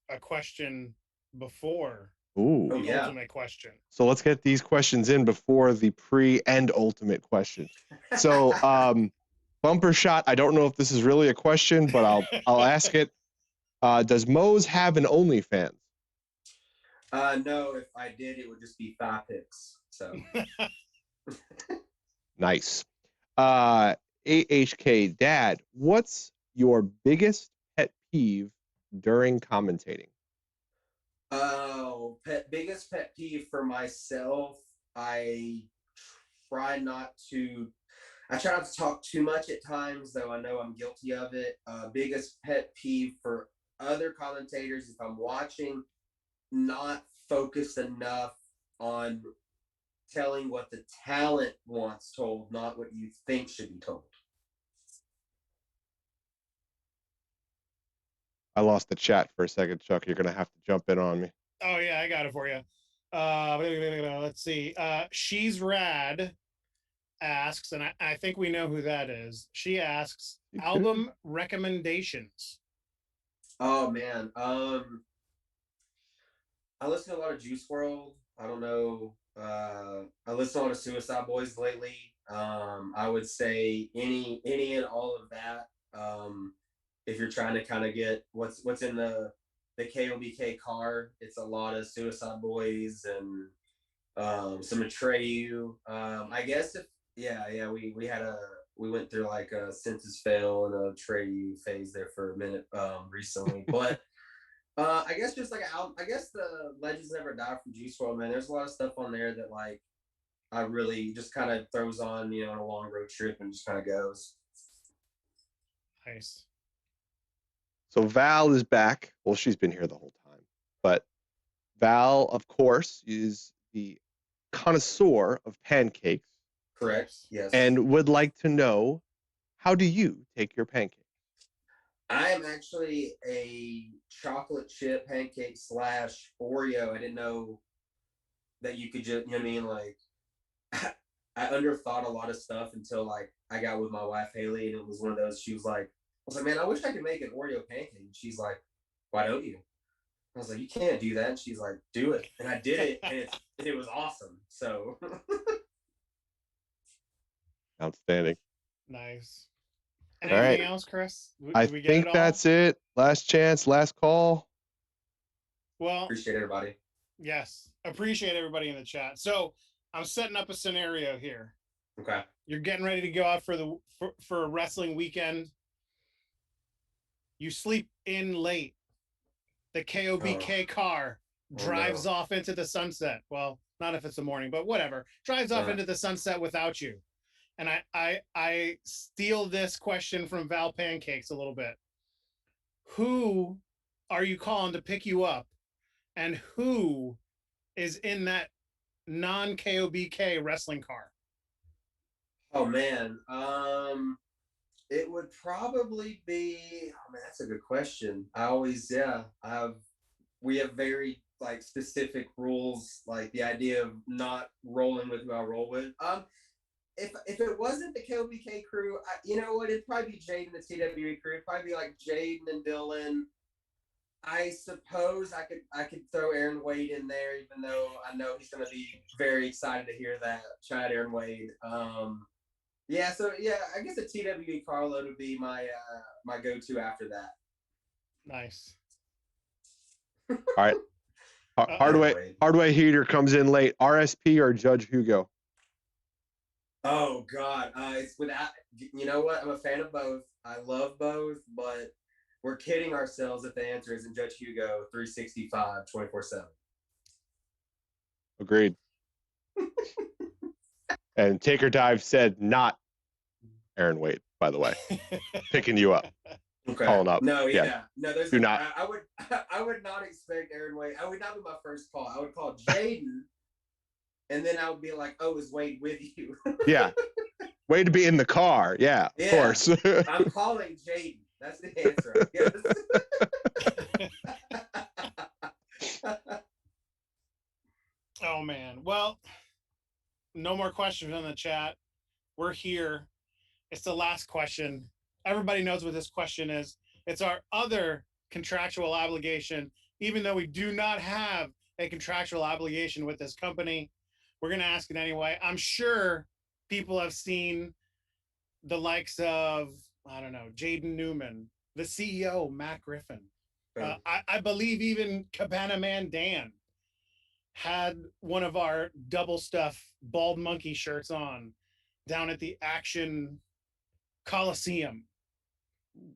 a question before the ultimate question. So let's get these questions in before the pre and ultimate question. So bumper shot. I don't know if this is really a question, but I'll ask it. Does Mose have an OnlyFans? No, if I did, it would just be thigh pics. So Nice. AHK Dad, what's your biggest pet peeve during commentating? oh, biggest pet peeve for myself. Try not to I try not to talk too much at times, though I know I'm guilty of it. Biggest pet peeve for other commentators, if I'm watching, not focused enough on telling what the talent wants told, not what you think should be told. I lost the chat for a second, Chuck. You're gonna have to jump in on me. Oh yeah, I got it for you. Let's see. She's rad asks, and I think we know who that is. She asks album recommendations. Oh man, I listen to a lot of Juice World. I don't know. I listen to a lot of Suicide Boys lately. I would say any and all of that. If you're trying to kind of get what's in the KOBK car, it's a lot of Suicide Boys and some Atreyu. I guess if we went through like a Census Fail and a Atreyu phase there for a minute recently, but. I guess just like I guess the Legends Never Die from Juice WRLD, man. There's a lot of stuff on there that like I really just kind of throws on, on a long road trip and just kind of goes. Nice. So Val is back. Well, she's been here the whole time, but Val, of course, is the connoisseur of pancakes. Correct. Yes. And would like to know, how do you take your pancakes? I am actually a chocolate chip pancake / Oreo. I didn't know that you could just, you know what I mean? Like, I underthought a lot of stuff until like I got with my wife Haley, and it was one of those. She was like, I was like, man, I wish I could make an Oreo pancake. And she's like, why don't you? I was like, you can't do that. And she's like, do it. And I did it, and it was awesome. So Outstanding. Nice. All Anything right. else, Chris? I think that's it. Last chance, last call. Well, appreciate everybody. Yes, appreciate everybody in the chat. So I'm setting up a scenario here. Okay. You're getting ready to go out for a wrestling weekend. You sleep in late. The KOBK car drives off into the sunset. Well, not if it's the morning, but whatever. Drives off into the sunset without you. And I steal this question from Val Pancakes a little bit. Who are you calling to pick you up? And who is in that non-KOBK wrestling car? Oh man, it would probably be. Oh man, that's a good question. We have very like specific rules, like the idea of not rolling with who I roll with. If it wasn't the KOBK crew, you know what? It'd probably be Jade and the TWE crew. It'd probably be like Jaden and Dylan. I suppose I could throw Aaron Wade in there, even though I know he's going to be very excited to hear that. Shout out Aaron Wade. I guess a TWE carload would be my my go-to after that. Nice. All right. Hardway Heater comes in late. RSP or Judge Hugo? Oh God, it's without. You know what? I'm a fan of both. I love both, but we're kidding ourselves if the answer isn't Judge Hugo 365 24/7. Agreed. And Taker Dive said not Aaron Wade, by the way. Picking you up. Okay. Calling up. No, yeah. No, there's do not. I would not expect Aaron Wade. I would not be my first call. I would call Jaden, and then I would be like, oh, is Wade with you? Yeah. Wade to be in the car. Yeah, of course. I'm calling Jaden. That's the answer, I guess. Oh man. Well, no more questions in the chat. We're here. It's the last question. Everybody knows what this question is. It's our other contractual obligation. Even though we do not have a contractual obligation with this company, we're going to ask it anyway. I'm sure people have seen the likes of, I don't know, Jaden Newman, the CEO, Matt Griffin. I believe even Cabana Man Dan had one of our double stuff bald monkey shirts on down at the Action Coliseum.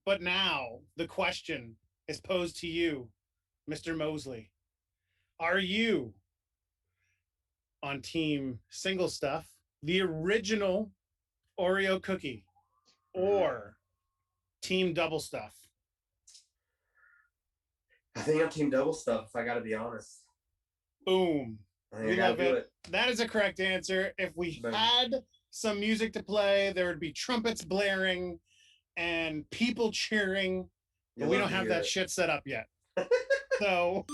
But now the question is posed to you, Mr. Mosley. Are you on team single stuff, the original Oreo cookie, or team double stuff? I think I'm team double stuff, if I got to be honest. Boom. I think We I gotta love do it. That is a correct answer. If we Boom. had some music to play, there would be trumpets blaring and people cheering, but You'll we love don't to have hear that it. shit set up yet. So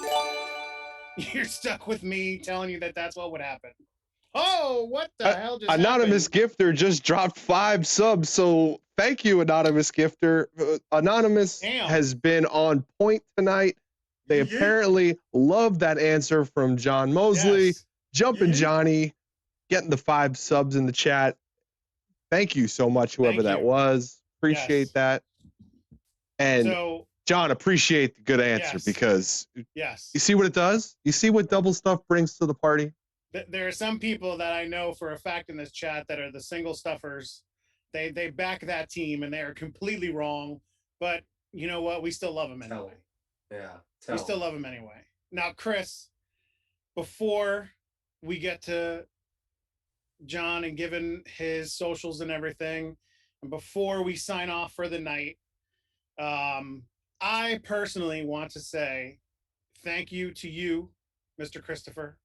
you're stuck with me telling you that that's what would happen. Oh, what the hell just Anonymous happened? Gifter just dropped 5 subs, so thank you, Anonymous Gifter. Anonymous Damn. has been on point tonight. They Yeet. apparently love that answer from John Mosley. Yes. Jumping Yeet. Johnny, getting the 5 subs in the chat. Thank you so much, whoever Thank that you. was. Appreciate Yes. that. And So, John, appreciate the good answer yes. because yes. you see what it does? You see what double stuff brings to the party? There are some people that I know for a fact in this chat that are the single stuffers. They back that team and they are completely wrong. But you know what? We still love them Tell anyway. 'em. Yeah. We still love them anyway. Now, Chris, before we get to John and given his socials and everything, and before we sign off for the night, I personally want to say thank you to you, Mr. Christopher.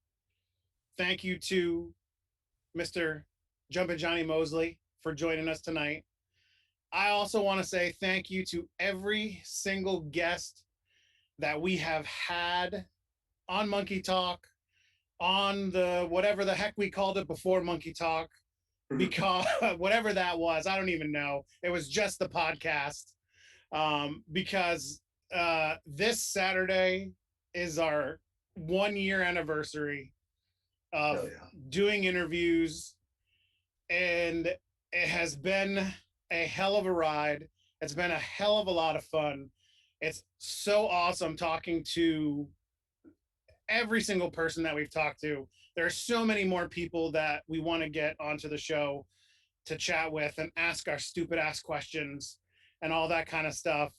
Thank you to Mr. Jumping Johnny Mosley for joining us tonight. I also want to say thank you to every single guest that we have had on Monkey Talk, on the whatever the heck we called it before Monkey Talk, because whatever that was, I don't even know. It was just the podcast. Because this Saturday is our 1-year anniversary of doing interviews, and it has been a hell of a ride. It's been a hell of a lot of fun. It's so awesome talking to every single person that we've talked to. There are so many more people that we want to get onto the show to chat with and ask our stupid ass questions and all that kind of stuff.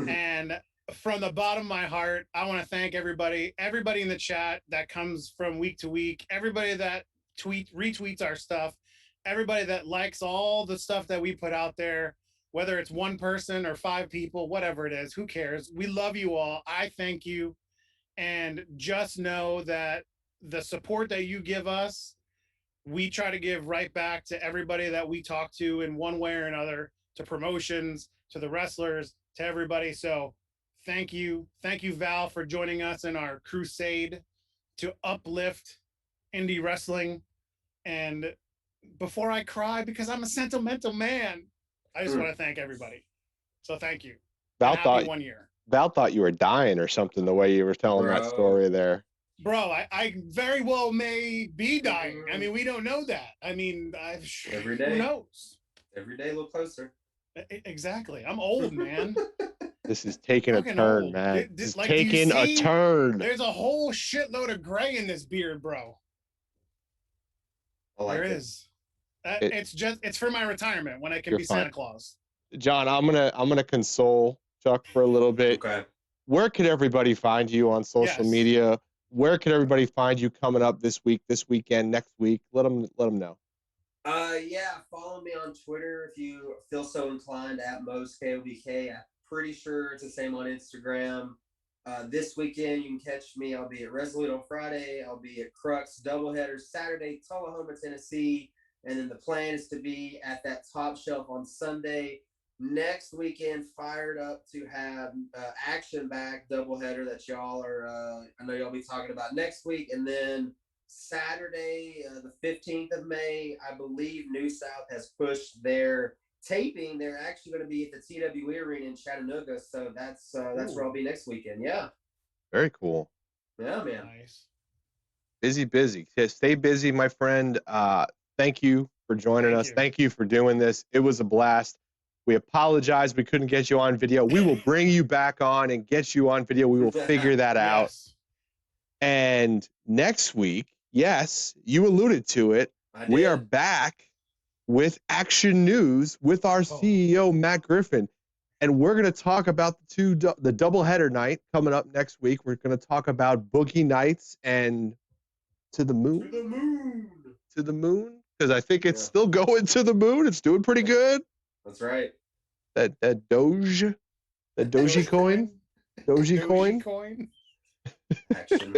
And from the bottom of my heart, I want to thank everybody in the chat that comes from week to week, everybody that retweets our stuff, everybody that likes all the stuff that we put out there, whether it's one person or 5 people, whatever it is, who cares? We love you all. I thank you. And just know that the support that you give us, we try to give right back to everybody that we talk to in one way or another, to promotions, to the wrestlers, to everybody. So thank you. Thank you, Val, for joining us in our crusade to uplift indie wrestling. And before I cry, because I'm a sentimental man, I just want to thank everybody. So thank you. Val happy 1 year. Val thought you were dying or something the way you were telling that story there. Bro, I very well may be dying. I mean, we don't know that. I mean, every day. Who knows? Every day a little closer. Exactly. I'm old, man. This is taking a turn, man. It's like, taking a turn. There's a whole shitload of gray in this beard, bro. I like there is. It's for my retirement when I can be Santa Claus. John, I'm gonna console Chuck for a little bit. Okay. Where could everybody find you on social media? Where could everybody find you coming up this week, this weekend, next week? Let them know. Yeah, follow me on Twitter if you feel so inclined at KOBK. I'm pretty sure it's the same on Instagram. This weekend you can catch me. I'll be at Resolute on Friday. I'll be at Crux doubleheader Saturday, Tullahoma, Tennessee, and then the plan is to be at that Top Shelf on Sunday. Next weekend, fired up to have Action Back doubleheader that y'all are. I know y'all be talking about next week, and then Saturday, the 15th of May, I believe New South has pushed their taping. They're actually going to be at the TWE Arena in Chattanooga, so that's where I'll be next weekend. Yeah. Very cool. Yeah, man. Nice. Busy. Stay busy, my friend. Thank you for joining us. Thank you for doing this. It was a blast. We apologize we couldn't get you on video. We will bring you back on and get you on video. We will figure that out. And next week, yes, you alluded to it. We are back with Action News with our CEO, Matt Griffin. And we're going to talk about the doubleheader night coming up next week. We're going to talk about Boogie Nights and To the Moon. To the moon. To the Moon, because I think it's still going to the moon. It's doing pretty good. That's right. That Doge coin. Action.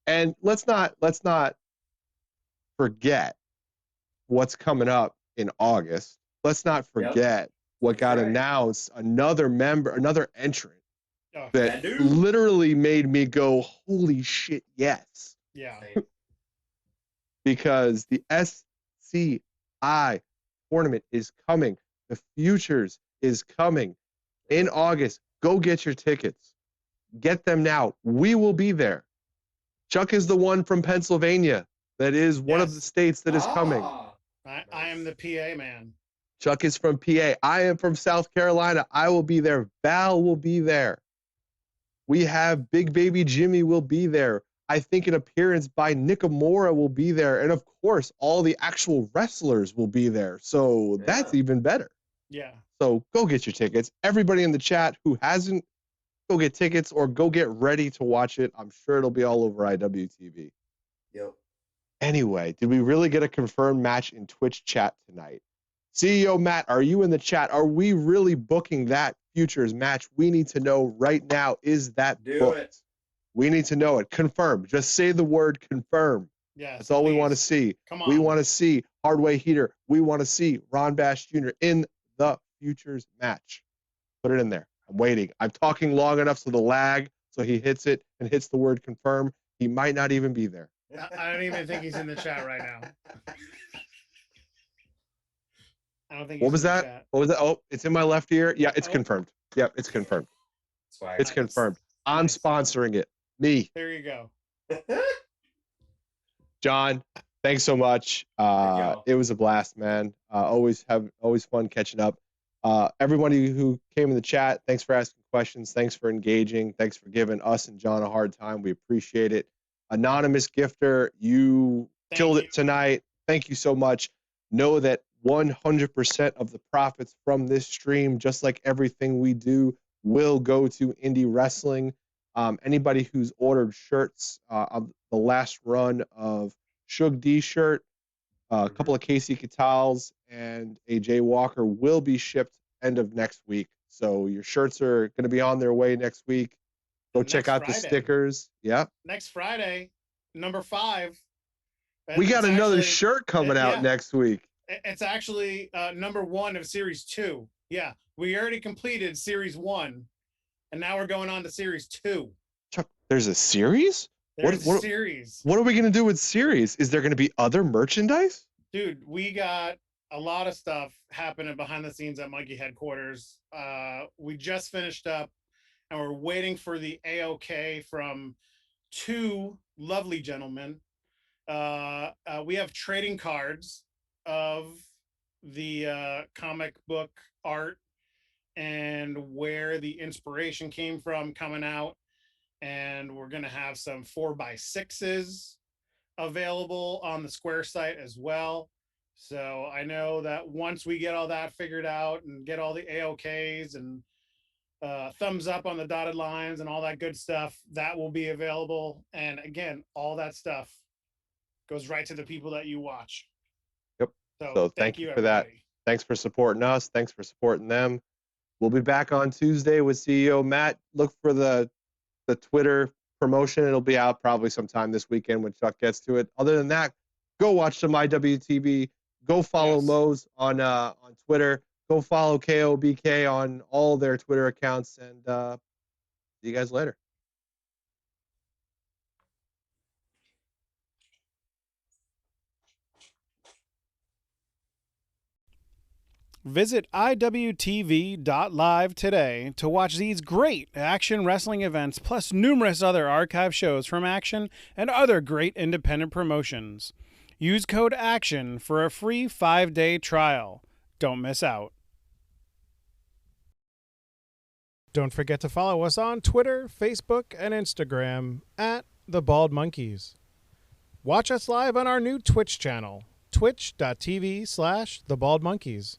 And let's not forget what's coming up in August. Let's not forget what got announced. Another entrant that literally made me go, holy shit, yes. Yeah. Because the SCI tournament is coming. The Futures is coming in August. Go get your tickets. Get them now. We will be there. Chuck is the one from Pennsylvania. That is one of the states that is coming. I am the PA man. Chuck is from PA. I am from South Carolina. I will be there. Val will be there. We have Big Baby Jimmy will be there. I think an appearance by Nikamura will be there. And of course, all the actual wrestlers will be there. So that's even better. Yeah. So go get your tickets. Everybody in the chat who hasn't, go get tickets or go get ready to watch it. I'm sure it'll be all over IWTV. Yep. Anyway, did we really get a confirmed match in Twitch chat tonight? CEO Matt, are you in the chat? Are we really booking that Futures match? We need to know right now. Is that booked? We need to know it. Confirm. Just say the word confirm. Yes. That's all we want to see. Come on. We want to see Hardway Heater. We want to see Ron Bash Jr. in the Futures match. Put it in there. I'm waiting. I'm talking long enough so the lag, so he hits it and hits the word confirm. He might not even be there. I don't even think he's in the chat right now. I don't think he's What was in the that? chat. What was that? Oh, it's in my left ear. Yeah, it's confirmed. Yep, it's confirmed. It's confirmed. I'm sponsoring it. Me. There you go. John, thanks so much. It was a blast, man. Always fun catching up. Everybody who came in the chat, thanks for asking questions. Thanks for engaging. Thanks for giving us and John a hard time. We appreciate it. Anonymous gifter, you killed it tonight. Thank you so much. Know that 100% of the profits from this stream, just like everything we do, will go to indie wrestling. Anybody who's ordered shirts of the last run of Shug D shirt, a couple of Casey Catals, and a Jay Walker will be shipped end of next week. So your shirts are going to be on their way next week. Go check out the stickers. Yeah. Next Friday, number 5. We got another shirt coming out next week. It's actually number 1 of Series 2. Yeah. We already completed Series 1, and now we're going on to Series 2. Chuck, there's a series? There's a series. What are we going to do with series? Is there going to be other merchandise? Dude, we got a lot of stuff happening behind the scenes at Monkey Headquarters. We just finished up, and we're waiting for the AOK from 2 lovely gentlemen. We have trading cards of the comic book art and where the inspiration came from coming out. And we're going to have some 4x6s available on the Square site as well. So I know that once we get all that figured out and get all the AOKs and thumbs up on the dotted lines and all that good stuff, that will be available. And again, all that stuff goes right to the people that you watch. Yep. So thank you for that. Thanks for supporting us. Thanks for supporting them. We'll be back on Tuesday with CEO Matt. Look for the Twitter promotion. It'll be out probably sometime this weekend when Chuck gets to it. Other than that, go watch some IWTV. Go follow Moe's on Twitter. Go follow KOBK on all their Twitter accounts. And see you guys later. Visit iwtv.live today to watch these great Action wrestling events, plus numerous other archive shows from Action and other great independent promotions. Use code ACTION for a free 5-day trial. Don't miss out. Don't forget to follow us on Twitter, Facebook, and Instagram at the Bald Monkeys. Watch us live on our new Twitch channel, twitch.tv/thebaldmonkeys.